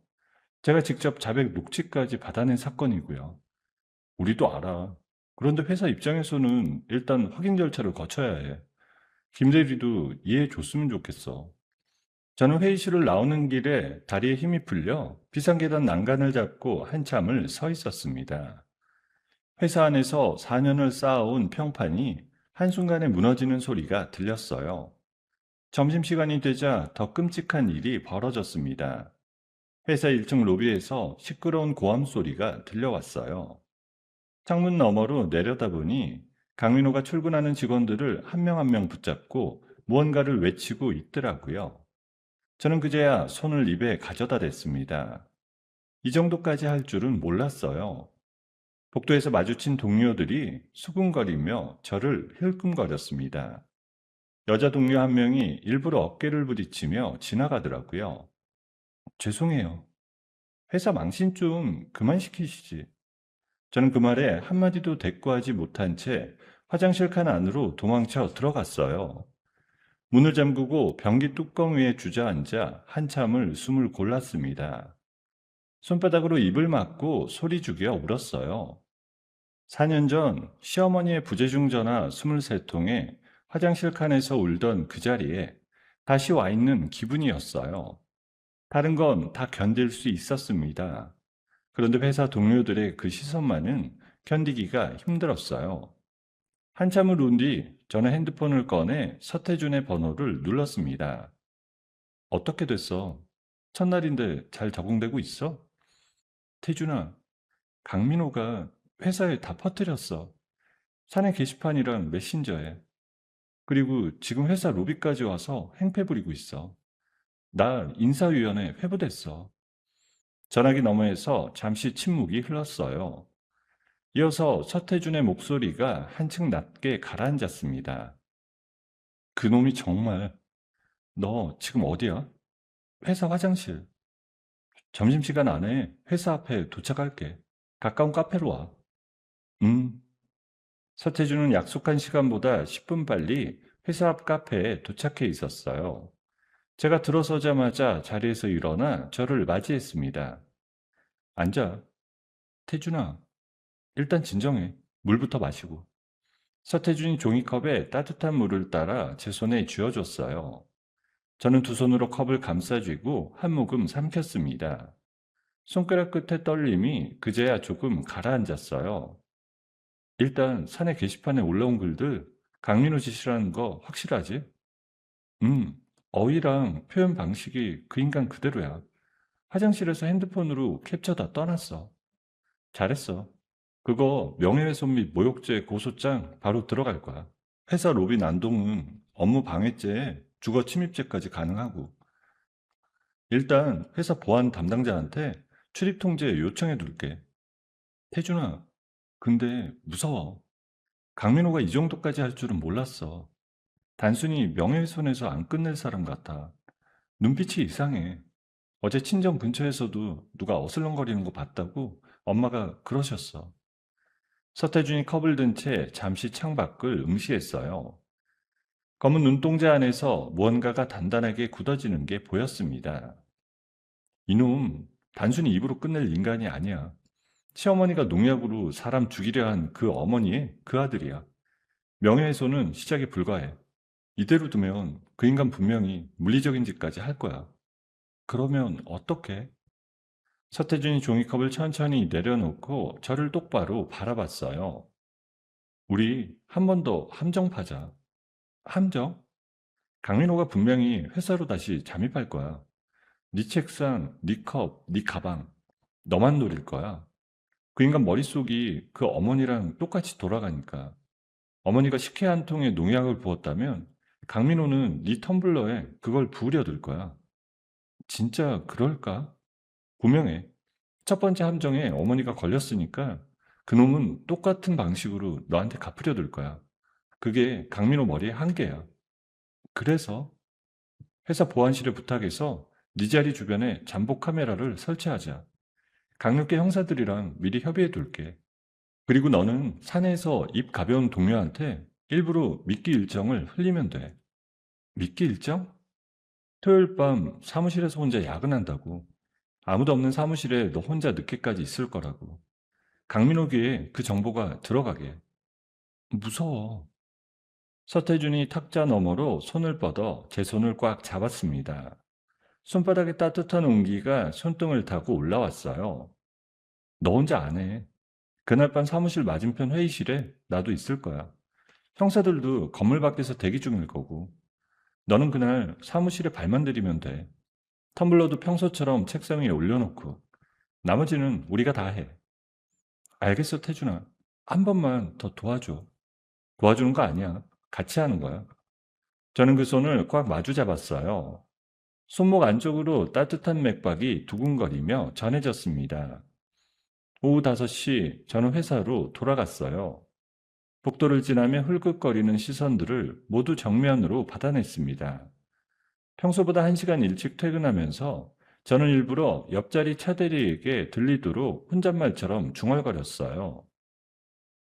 Speaker 1: 제가 직접 자백 녹취까지 받아낸 사건이고요. 우리도 알아. 그런데 회사 입장에서는 일단 확인 절차를 거쳐야 해. 김대리도 이해해 줬으면 좋겠어. 저는 회의실을 나오는 길에 다리에 힘이 풀려 비상계단 난간을 잡고 한참을 서 있었습니다. 회사 안에서 4년을 쌓아온 평판이 한순간에 무너지는 소리가 들렸어요. 점심시간이 되자 더 끔찍한 일이 벌어졌습니다. 회사 1층 로비에서 시끄러운 고함 소리가 들려왔어요. 창문 너머로 내려다보니 강민호가 출근하는 직원들을 한 명 한 명 붙잡고 무언가를 외치고 있더라고요. 저는 그제야 손을 입에 가져다 댔습니다. 이 정도까지 할 줄은 몰랐어요. 복도에서 마주친 동료들이 수군거리며 저를 힐끔거렸습니다. 여자 동료 한 명이 일부러 어깨를 부딪히며 지나가더라고요. 죄송해요. 회사 망신 좀 그만 시키시지. 저는 그 말에 한마디도 대꾸하지 못한 채 화장실 칸 안으로 도망쳐 들어갔어요. 문을 잠그고 변기 뚜껑 위에 주저앉아 한참을 숨을 골랐습니다. 손바닥으로 입을 막고 소리 죽여 울었어요. 4년 전 시어머니의 부재중 전화 23통에 화장실 칸에서 울던 그 자리에 다시 와 있는 기분이었어요. 다른 건 다 견딜 수 있었습니다. 그런데 회사 동료들의 그 시선만은 견디기가 힘들었어요. 한참을 운 뒤 저는 핸드폰을 꺼내 서태준의 번호를 눌렀습니다. 어떻게 됐어? 첫날인데 잘 적응되고 있어? 태준아, 강민호가 회사에 다 퍼뜨렸어. 사내 게시판이랑 메신저에. 그리고 지금 회사 로비까지 와서 행패 부리고 있어. 나 인사위원회 회부됐어. 전화기 너머에서 잠시 침묵이 흘렀어요. 이어서 서태준의 목소리가 한층 낮게 가라앉았습니다. 그놈이 정말, 너 지금 어디야? 회사 화장실. 점심시간 안에 회사 앞에 도착할게. 가까운 카페로 와. 음. 서태준은 약속한 시간보다 10분 빨리 회사 앞 카페에 도착해 있었어요. 제가 들어서자마자 자리에서 일어나 저를 맞이했습니다. 앉아. 태준아, 일단 진정해. 물부터 마시고. 서태준이 종이컵에 따뜻한 물을 따라 제 손에 쥐어줬어요. 저는 두 손으로 컵을 감싸쥐고 한 모금 삼켰습니다. 손가락 끝에 떨림이 그제야 조금 가라앉았어요. 일단 사내 게시판에 올라온 글들 강민호 짓이라는 거 확실하지? 음, 어휘랑 표현 방식이 그 인간 그대로야. 화장실에서 핸드폰으로 캡처 다 떠났어. 잘했어. 그거 명예훼손 및 모욕죄 고소장 바로 들어갈 거야. 회사 로비 난동은 업무 방해죄, 주거 침입죄까지 가능하고. 일단 회사 보안 담당자한테 출입 통제 요청해 둘게. 태준아, 근데 무서워. 강민호가 이 정도까지 할 줄은 몰랐어. 단순히 명예훼손에서 안 끝낼 사람 같아. 눈빛이 이상해. 어제 친정 근처에서도 누가 어슬렁거리는 거 봤다고 엄마가 그러셨어. 서태준이 컵을 든 채 잠시 창밖을 응시했어요. 검은 눈동자 안에서 무언가가 단단하게 굳어지는 게 보였습니다. 이놈, 단순히 입으로 끝낼 인간이 아니야. 시어머니가 농약으로 사람 죽이려 한 그 어머니의 그 아들이야. 명예훼손은 시작에 불과해. 이대로 두면 그 인간 분명히 물리적인 짓까지 할 거야. 그러면 어떡해? 서태준이 종이컵을 천천히 내려놓고 저를 똑바로 바라봤어요. 우리 한 번 더 함정 파자. 함정? 강민호가 분명히 회사로 다시 잠입할 거야. 네 책상, 네 컵, 네 가방. 너만 노릴 거야. 그 인간 머릿속이 그 어머니랑 똑같이 돌아가니까. 어머니가 식혜 한 통에 농약을 부었다면 강민호는 네 텀블러에 그걸 부으려 들 거야. 진짜 그럴까? 분명해. 첫 번째 함정에 어머니가 걸렸으니까 그놈은 똑같은 방식으로 너한테 갚으려 들 거야. 그게 강민호 머리의 한계야. 그래서 회사 보안실에 부탁해서 네 자리 주변에 잠복 카메라를 설치하자. 강력계 형사들이랑 미리 협의해 둘게. 그리고 너는 사내에서 입 가벼운 동료한테 일부러 미끼 일정을 흘리면 돼. 미끼 일정? 토요일 밤 사무실에서 혼자 야근한다고. 아무도 없는 사무실에 너 혼자 늦게까지 있을 거라고. 강민호 귀에 그 정보가 들어가게. 무서워. 서태준이 탁자 너머로 손을 뻗어 제 손을 꽉 잡았습니다. 손바닥에 따뜻한 온기가 손등을 타고 올라왔어요. 너 혼자 안 해. 그날 밤 사무실 맞은편 회의실에 나도 있을 거야. 형사들도 건물 밖에서 대기 중일 거고. 너는 그날 사무실에 발만 들이면 돼. 텀블러도 평소처럼 책상 위에 올려놓고. 나머지는 우리가 다 해. 알겠어, 태준아. 한 번만 더 도와줘. 도와주는 거 아니야. 같이 하는 거야. 저는 그 손을 꽉 마주 잡았어요. 손목 안쪽으로 따뜻한 맥박이 두근거리며 전해졌습니다. 오후 5시 저는 회사로 돌아갔어요. 복도를 지나며 흘끗거리는 시선들을 모두 정면으로 받아냈습니다. 평소보다 1시간 일찍 퇴근하면서 저는 일부러 옆자리 차대리에게 들리도록 혼잣말처럼 중얼거렸어요.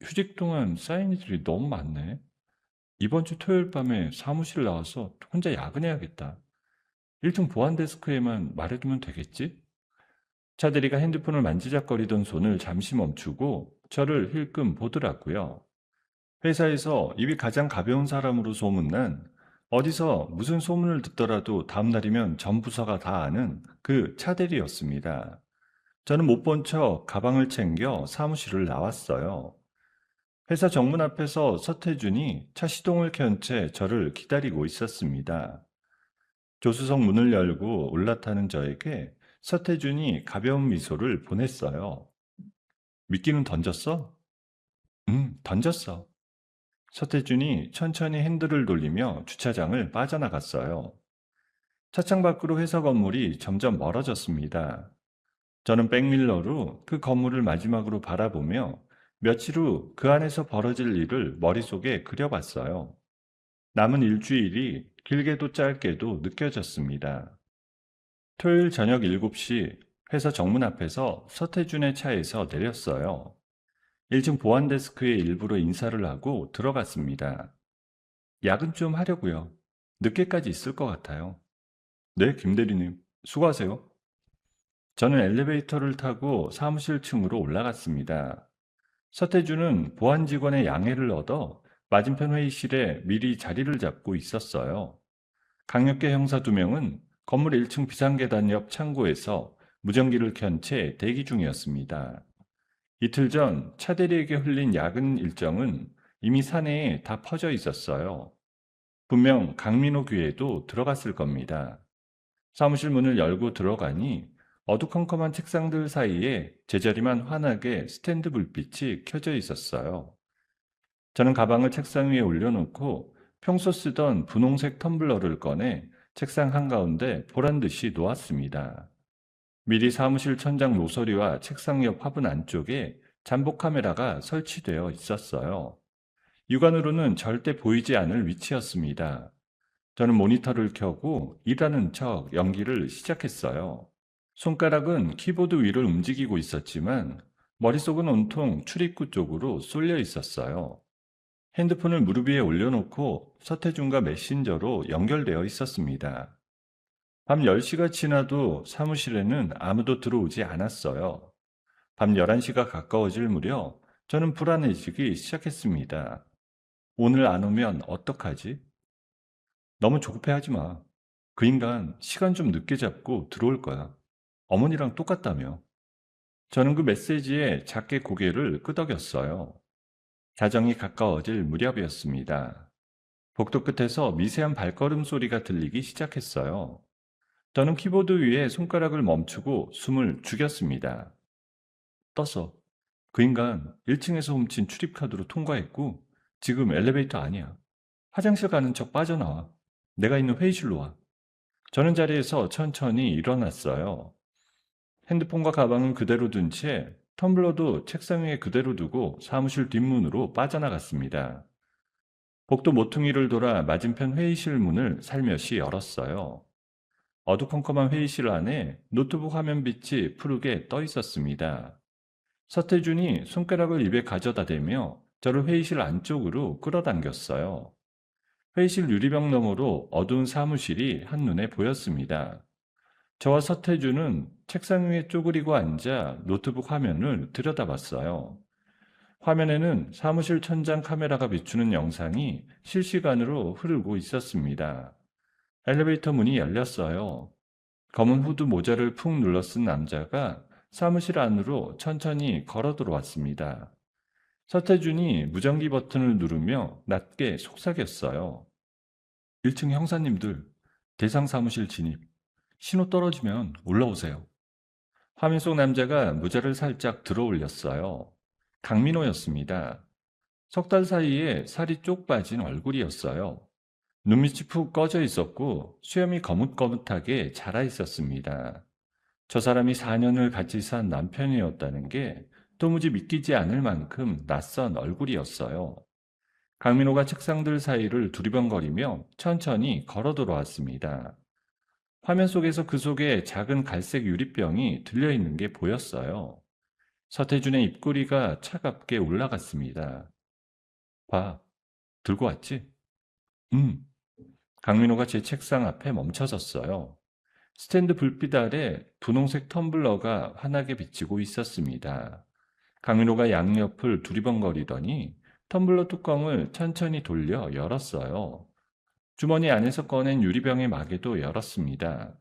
Speaker 1: 휴직 동안 쌓인 일이 너무 많네. 이번 주 토요일 밤에 사무실 나와서 혼자 야근해야겠다. 1층 보안 데스크에만 말해두면 되겠지? 차대리가 핸드폰을 만지작거리던 손을 잠시 멈추고 저를 힐끔 보더라고요. 회사에서 입이 가장 가벼운 사람으로 소문난 어디서 무슨 소문을 듣더라도 다음 날이면 전 부서가 다 아는 그 차대리였습니다. 저는 못 본 척 가방을 챙겨 사무실을 나왔어요. 회사 정문 앞에서 서태준이 차 시동을 켠 채 저를 기다리고 있었습니다. 조수석 문을 열고 올라타는 저에게 서태준이 가벼운 미소를 보냈어요. 미끼는 던졌어? 응, 던졌어. 서태준이 천천히 핸들을 돌리며 주차장을 빠져나갔어요. 차창 밖으로 회사 건물이 점점 멀어졌습니다. 저는 백밀러로 그 건물을 마지막으로 바라보며 며칠 후 그 안에서 벌어질 일을 머릿속에 그려봤어요. 남은 일주일이 길게도 짧게도 느껴졌습니다. 토요일 저녁 7시 회사 정문 앞에서 서태준의 차에서 내렸어요. 1층 보안 데스크에 일부러 인사를 하고 들어갔습니다. 야근 좀 하려고요. 늦게까지 있을 것 같아요. 네, 김 대리님. 수고하세요. 저는 엘리베이터를 타고 사무실 층으로 올라갔습니다. 서태준은 보안 직원의 양해를 얻어 맞은편 회의실에 미리 자리를 잡고 있었어요. 강력계 형사 2명은 건물 1층 비상계단 옆 창고에서 무전기를 켠 채 대기 중이었습니다. 이틀 전 차 대리에게 흘린 야근 일정은 이미 사내에 다 퍼져 있었어요. 분명 강민호 귀에도 들어갔을 겁니다. 사무실 문을 열고 들어가니 어두컴컴한 책상들 사이에 제자리만 환하게 스탠드 불빛이 켜져 있었어요. 저는 가방을 책상 위에 올려놓고 평소 쓰던 분홍색 텀블러를 꺼내 책상 한가운데 보란듯이 놓았습니다. 미리 사무실 천장 모서리와 책상 옆 화분 안쪽에 잠복 카메라가 설치되어 있었어요. 육안으로는 절대 보이지 않을 위치였습니다. 저는 모니터를 켜고 일하는 척 연기를 시작했어요. 손가락은 키보드 위를 움직이고 있었지만 머릿속은 온통 출입구 쪽으로 쏠려 있었어요. 핸드폰을 무릎 위에 올려놓고 서태준과 메신저로 연결되어 있었습니다. 밤 10시가 지나도 사무실에는 아무도 들어오지 않았어요. 밤 11시가 가까워질 무렵 저는 불안해지기 시작했습니다. 오늘 안 오면 어떡하지? 너무 조급해하지 마. 그 인간 시간 좀 늦게 잡고 들어올 거야. 어머니랑 똑같다며. 저는 그 메시지에 작게 고개를 끄덕였어요. 자정이 가까워질 무렵이었습니다. 복도 끝에서 미세한 발걸음 소리가 들리기 시작했어요. 저는 키보드 위에 손가락을 멈추고 숨을 죽였습니다. 떴어. 그 인간 1층에서 훔친 출입카드로 통과했고 지금 엘리베이터 아니야. 화장실 가는 척 빠져나와. 내가 있는 회의실로 와. 저는 자리에서 천천히 일어났어요. 핸드폰과 가방은 그대로 둔 채 텀블러도 책상 위에 그대로 두고 사무실 뒷문으로 빠져나갔습니다. 복도 모퉁이를 돌아 맞은편 회의실 문을 살며시 열었어요. 어두컴컴한 회의실 안에 노트북 화면 빛이 푸르게 떠 있었습니다. 서태준이 손가락을 입에 가져다 대며 저를 회의실 안쪽으로 끌어당겼어요. 회의실 유리병 너머로 어두운 사무실이 한눈에 보였습니다. 저와 서태준은 책상 위에 쪼그리고 앉아 노트북 화면을 들여다봤어요. 화면에는 사무실 천장 카메라가 비추는 영상이 실시간으로 흐르고 있었습니다. 엘리베이터 문이 열렸어요. 검은 후드 모자를 푹 눌러 쓴 남자가 사무실 안으로 천천히 걸어 들어왔습니다. 서태준이 무전기 버튼을 누르며 낮게 속삭였어요. 1층 형사님들, 대상 사무실 진입. 신호 떨어지면 올라오세요. 화면 속 남자가 모자를 살짝 들어 올렸어요. 강민호였습니다. 석 달 사이에 살이 쪽 빠진 얼굴이었어요. 눈밑이 푹 꺼져 있었고 수염이 거뭇거뭇하게 자라 있었습니다. 저 사람이 4년을 같이 산 남편이었다는 게 도무지 믿기지 않을 만큼 낯선 얼굴이었어요. 강민호가 책상들 사이를 두리번거리며 천천히 걸어 들어왔습니다. 화면 속에서 그 속에 작은 갈색 유리병이 들려있는 게 보였어요. 서태준의 입꼬리가 차갑게 올라갔습니다. 봐, 들고 왔지? 응. 강민호가 제 책상 앞에 멈춰섰어요. 스탠드 불빛 아래 분홍색 텀블러가 환하게 비치고 있었습니다. 강민호가 양옆을 두리번거리더니 텀블러 뚜껑을 천천히 돌려 열었어요. 주머니 안에서 꺼낸 유리병의 마개도 열었습니다.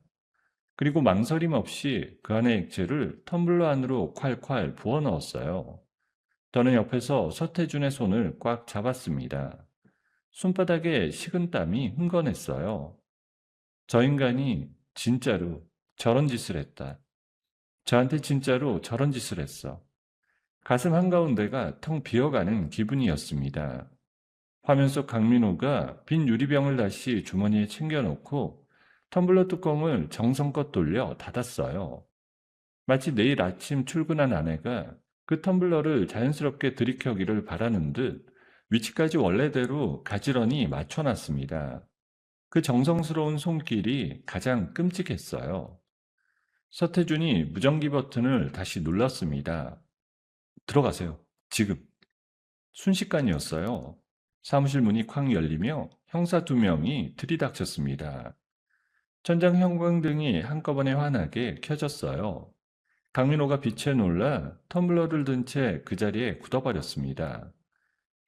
Speaker 1: 그리고 망설임 없이 그 안의 액체를 텀블러 안으로 콸콸 부어 넣었어요. 저는 옆에서 서태준의 손을 꽉 잡았습니다. 손바닥에 식은땀이 흥건했어요. 저 인간이 진짜로 저런 짓을 했다. 저한테 진짜로 저런 짓을 했어. 가슴 한가운데가 텅 비어가는 기분이었습니다. 화면 속 강민호가 빈 유리병을 다시 주머니에 챙겨놓고 텀블러 뚜껑을 정성껏 돌려 닫았어요. 마치 내일 아침 출근한 아내가 그 텀블러를 자연스럽게 들이켜기를 바라는 듯 위치까지 원래대로 가지런히 맞춰놨습니다. 그 정성스러운 손길이 가장 끔찍했어요. 서태준이 무전기 버튼을 다시 눌렀습니다. 들어가세요. 지금. 순식간이었어요. 사무실 문이 쾅 열리며 형사 두 명이 들이닥쳤습니다. 천장 형광등이 한꺼번에 환하게 켜졌어요. 강민호가 빛에 놀라 텀블러를 든 채 그 자리에 굳어버렸습니다.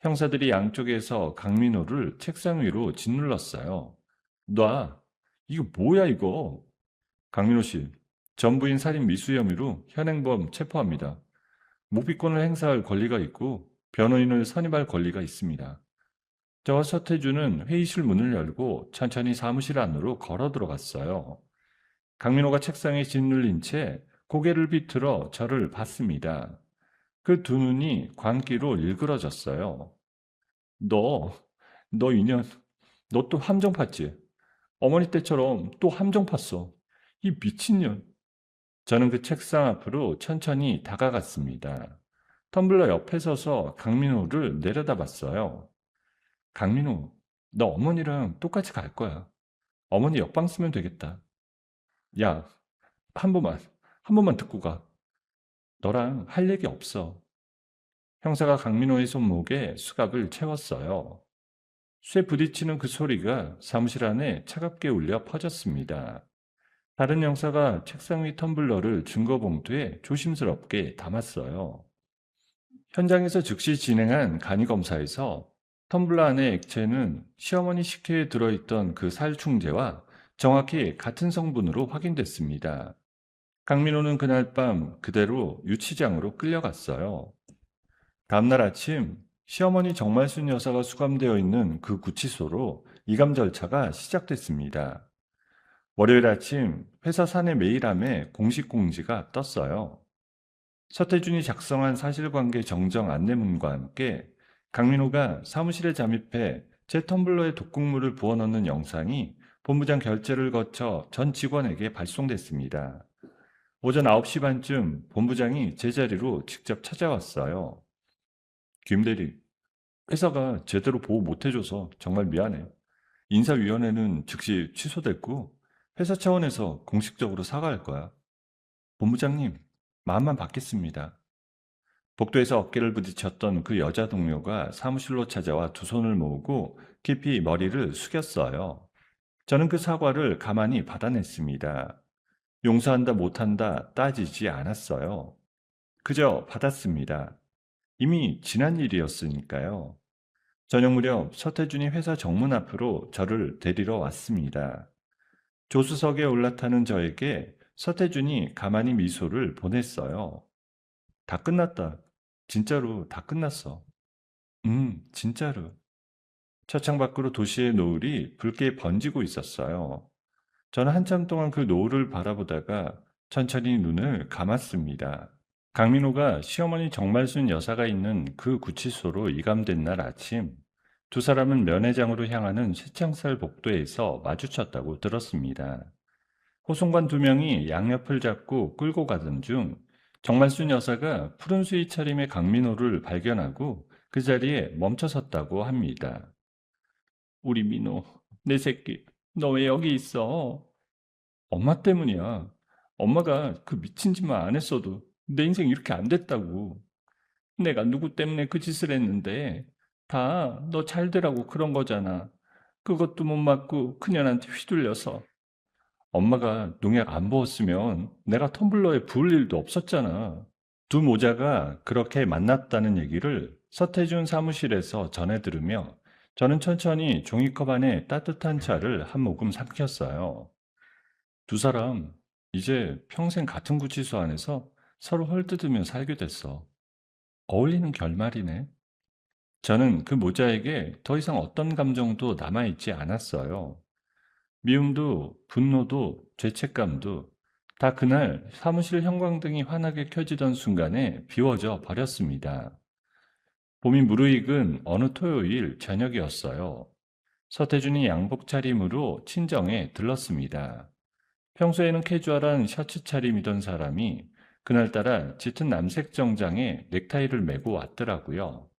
Speaker 1: 형사들이 양쪽에서 강민호를 책상 위로 짓눌렀어요. 놔. 이거 뭐야 이거. 강민호 씨, 전부인 살인 미수 혐의로 현행범 체포합니다. 묵비권을 행사할 권리가 있고 변호인을 선임할 권리가 있습니다. 저와 서태주는 회의실 문을 열고 천천히 사무실 안으로 걸어 들어갔어요. 강민호가 책상에 짓눌린 채 고개를 비틀어 저를 봤습니다. 그 두 눈이 광기로 일그러졌어요. 너, 너 인연, 너 또 함정 팠지? 어머니 때처럼 또 함정 팠어. 이 미친년. 저는 그 책상 앞으로 천천히 다가갔습니다. 텀블러 옆에 서서 강민호를 내려다봤어요. 강민호, 너 어머니랑 똑같이 갈 거야. 어머니 옆방 쓰면 되겠다. 야, 한 번만, 한 번만 듣고 가. 너랑 할 얘기 없어. 형사가 강민호의 손목에 수갑을 채웠어요. 쇠 부딪히는 그 소리가 사무실 안에 차갑게 울려 퍼졌습니다. 다른 형사가 책상 위 텀블러를 증거봉투에 조심스럽게 담았어요. 현장에서 즉시 진행한 간이검사에서 텀블러 안의 액체는 시어머니 식혜에 들어있던 그 살충제와 정확히 같은 성분으로 확인됐습니다. 강민호는 그날 밤 그대로 유치장으로 끌려갔어요. 다음날 아침 시어머니 정말순 여사가 수감되어 있는 그 구치소로 이감 절차가 시작됐습니다. 월요일 아침 회사 사내 메일함에 공식 공지가 떴어요. 서태준이 작성한 사실관계 정정 안내문과 함께 강민호가 사무실에 잠입해 제 텀블러에 독극물을 부어넣는 영상이 본부장 결재를 거쳐 전 직원에게 발송됐습니다. 오전 9시 반쯤 본부장이 제 자리로 직접 찾아왔어요. 김대리, 회사가 제대로 보호 못해줘서 정말 미안해. 인사위원회는 즉시 취소됐고 회사 차원에서 공식적으로 사과할 거야. 본부장님, 마음만 받겠습니다. 복도에서 어깨를 부딪혔던 그 여자 동료가 사무실로 찾아와 두 손을 모으고 깊이 머리를 숙였어요. 저는 그 사과를 가만히 받아냈습니다. 용서한다 못한다 따지지 않았어요. 그저 받았습니다. 이미 지난 일이었으니까요. 저녁 무렵 서태준이 회사 정문 앞으로 저를 데리러 왔습니다. 조수석에 올라타는 저에게 서태준이 가만히 미소를 보냈어요. 다 끝났다. 진짜로 다 끝났어. 진짜로. 차창 밖으로 도시의 노을이 붉게 번지고 있었어요. 저는 한참 동안 그 노을을 바라보다가 천천히 눈을 감았습니다. 강민호가 시어머니 정말순 여사가 있는 그 구치소로 이감된 날 아침, 두 사람은 면회장으로 향하는 쇠창살 복도에서 마주쳤다고 들었습니다. 호송관 두 명이 양옆을 잡고 끌고 가던 중 정말순 여사가 푸른 수의 차림의 강민호를 발견하고 그 자리에 멈춰섰다고 합니다. 우리 민호, 내 새끼, 너 왜 여기 있어? 엄마 때문이야. 엄마가 그 미친 짓만 안 했어도 내 인생 이렇게 안 됐다고. 내가 누구 때문에 그 짓을 했는데 다 너 잘 되라고 그런 거잖아. 그것도 못 맞고 그년한테 휘둘려서. 엄마가 농약 안 부었으면 내가 텀블러에 부을 일도 없었잖아. 두 모자가 그렇게 만났다는 얘기를 서태준 사무실에서 전해 들으며 저는 천천히 종이컵 안에 따뜻한 차를 한 모금 삼켰어요. 두 사람 이제 평생 같은 구치소 안에서 서로 헐뜯으며 살게 됐어. 어울리는 결말이네. 저는 그 모자에게 더 이상 어떤 감정도 남아있지 않았어요. 미움도 분노도 죄책감도 다 그날 사무실 형광등이 환하게 켜지던 순간에 비워져 버렸습니다. 봄이 무르익은 어느 토요일 저녁이었어요. 서태준이 양복 차림으로 친정에 들렀습니다. 평소에는 캐주얼한 셔츠 차림이던 사람이 그날따라 짙은 남색 정장에 넥타이를 메고 왔더라고요.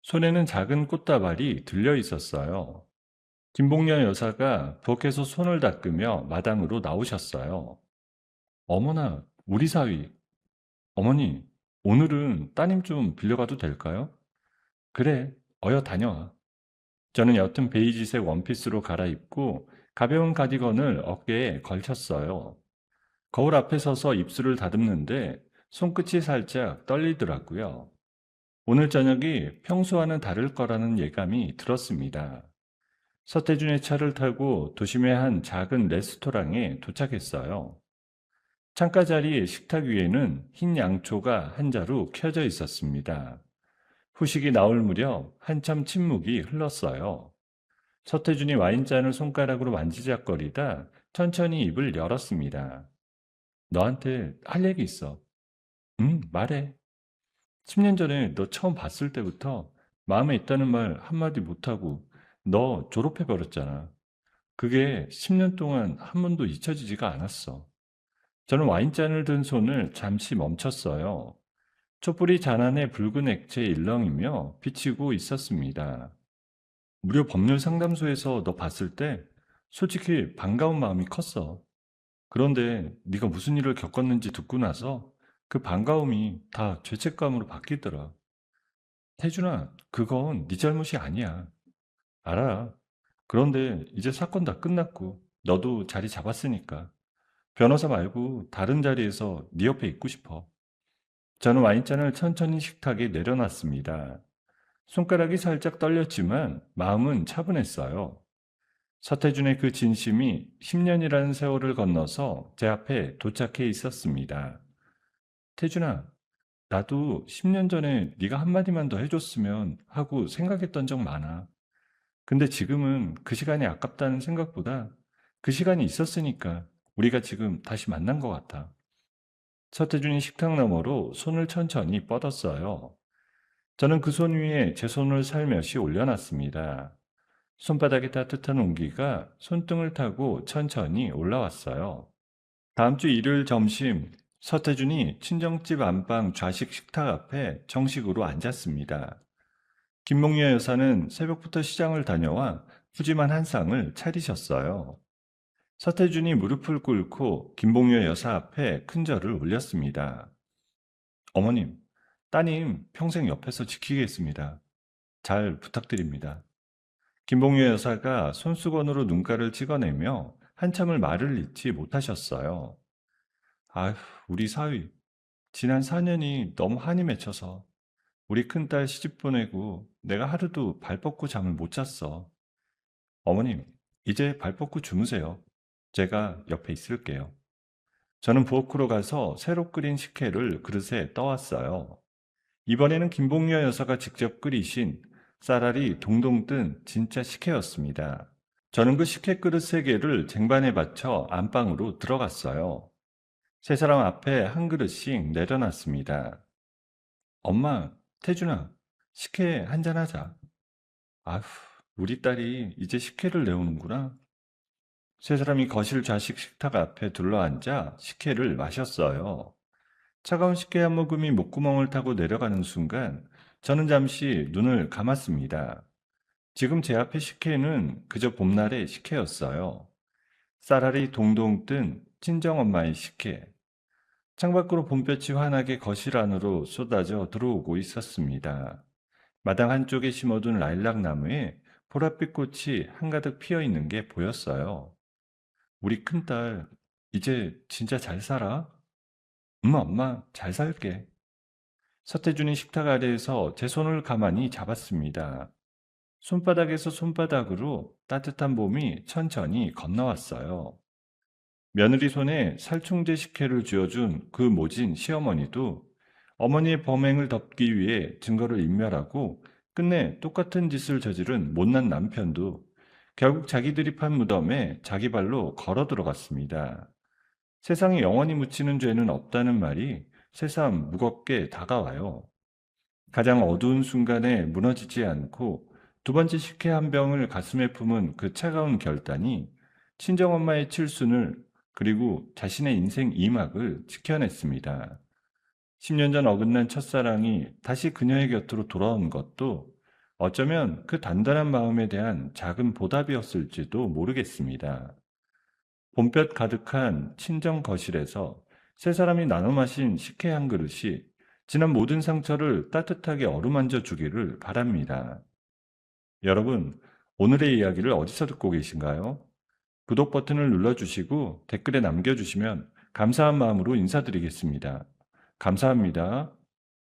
Speaker 1: 손에는 작은 꽃다발이 들려 있었어요. 김봉녀 여사가 부엌에서 손을 닦으며 마당으로 나오셨어요. 어머나, 우리 사위. 어머니, 오늘은 따님 좀 빌려가도 될까요? 그래, 어여 다녀와. 저는 옅은 베이지색 원피스로 갈아입고 가벼운 가디건을 어깨에 걸쳤어요. 거울 앞에 서서 입술을 다듬는데 손끝이 살짝 떨리더라고요. 오늘 저녁이 평소와는 다를 거라는 예감이 들었습니다. 서태준의 차를 타고 도심의 한 작은 레스토랑에 도착했어요. 창가 자리 식탁 위에는 흰 양초가 한 자루 켜져 있었습니다. 후식이 나올 무렵 한참 침묵이 흘렀어요. 서태준이 와인잔을 손가락으로 만지작거리다 천천히 입을 열었습니다. 너한테 할 얘기 있어. 응, 말해. 10년 전에 너 처음 봤을 때부터 마음에 있다는 말 한마디 못하고 너 졸업해버렸잖아. 그게 10년 동안 한 번도 잊혀지지가 않았어. 저는 와인잔을 든 손을 잠시 멈췄어요. 촛불이 잔안의 붉은 액체에 일렁이며 비치고 있었습니다. 무료 법률 상담소에서 너 봤을 때 솔직히 반가운 마음이 컸어. 그런데 네가 무슨 일을 겪었는지 듣고 나서 그 반가움이 다 죄책감으로 바뀌더라. 태준아, 그건 네 잘못이 아니야. 알아. 그런데 이제 사건 다 끝났고 너도 자리 잡았으니까 변호사 말고 다른 자리에서 네 옆에 있고 싶어. 저는 와인잔을 천천히 식탁에 내려놨습니다. 손가락이 살짝 떨렸지만 마음은 차분했어요. 서태준의 그 진심이 10년이라는 세월을 건너서 제 앞에 도착해 있었습니다. 태준아, 나도 10년 전에 네가 한마디만 더 해줬으면 하고 생각했던 적 많아. 근데 지금은 그 시간이 아깝다는 생각보다 그 시간이 있었으니까 우리가 지금 다시 만난 것 같아. 서태준이 식탁 너머로 손을 천천히 뻗었어요. 저는 그 손 위에 제 손을 살며시 올려놨습니다. 손바닥의 따뜻한 온기가 손등을 타고 천천히 올라왔어요. 다음 주 일요일 점심, 서태준이 친정집 안방 좌식 식탁 앞에 정식으로 앉았습니다. 김몽녀 여사는 새벽부터 시장을 다녀와 푸짐한 한 상을 차리셨어요. 서태준이 무릎을 꿇고 김봉녀 여사 앞에 큰 절을 올렸습니다. 어머님, 따님 평생 옆에서 지키겠습니다. 잘 부탁드립니다. 김봉녀 여사가 손수건으로 눈가를 찍어내며 한참을 말을 잇지 못하셨어요. 아휴, 우리 사위. 지난 4년이 너무 한이 맺혀서 우리 큰딸 시집 보내고 내가 하루도 발 뻗고 잠을 못 잤어. 어머님, 이제 발 뻗고 주무세요. 제가 옆에 있을게요. 저는 부엌으로 가서 새로 끓인 식혜를 그릇에 떠왔어요. 이번에는 김봉녀 여사가 직접 끓이신 쌀알이 동동 뜬 진짜 식혜였습니다. 저는 그 식혜 그릇 3개를 쟁반에 받쳐 안방으로 들어갔어요. 세 사람 앞에 한 그릇씩 내려놨습니다. 엄마, 태준아, 식혜 한잔 하자. 아휴, 우리 딸이 이제 식혜를 내오는구나. 세 사람이 거실 좌식 식탁 앞에 둘러앉아 식혜를 마셨어요. 차가운 식혜 한 모금이 목구멍을 타고 내려가는 순간 저는 잠시 눈을 감았습니다. 지금 제 앞에 식혜는 그저 봄날의 식혜였어요. 쌀알이 동동 뜬 친정엄마의 식혜. 창밖으로 봄볕이 환하게 거실 안으로 쏟아져 들어오고 있었습니다. 마당 한쪽에 심어둔 라일락 나무에 보랏빛 꽃이 한가득 피어 있는 게 보였어요. 우리 큰딸, 이제 진짜 잘 살아? 엄마, 잘 살게. 서태준이 식탁 아래에서 제 손을 가만히 잡았습니다. 손바닥에서 손바닥으로 따뜻한 봄이 천천히 건너왔어요. 며느리 손에 살충제 식혜를 쥐어준 그 모진 시어머니도 어머니의 범행을 덮기 위해 증거를 인멸하고 끝내 똑같은 짓을 저지른 못난 남편도 결국 자기들이 판 무덤에 자기 발로 걸어 들어갔습니다. 세상에 영원히 묻히는 죄는 없다는 말이 새삼 무겁게 다가와요. 가장 어두운 순간에 무너지지 않고 두 번째 식혜 한 병을 가슴에 품은 그 차가운 결단이 친정엄마의 칠순을 그리고 자신의 인생 2막을 지켜냈습니다. 10년 전 어긋난 첫사랑이 다시 그녀의 곁으로 돌아온 것도 어쩌면 그 단단한 마음에 대한 작은 보답이었을지도 모르겠습니다. 봄볕 가득한 친정 거실에서 세 사람이 나눠 마신 식혜 한 그릇이 지난 모든 상처를 따뜻하게 어루만져 주기를 바랍니다. 여러분, 오늘의 이야기를 어디서 듣고 계신가요? 구독 버튼을 눌러주시고 댓글에 남겨주시면 감사한 마음으로 인사드리겠습니다. 감사합니다.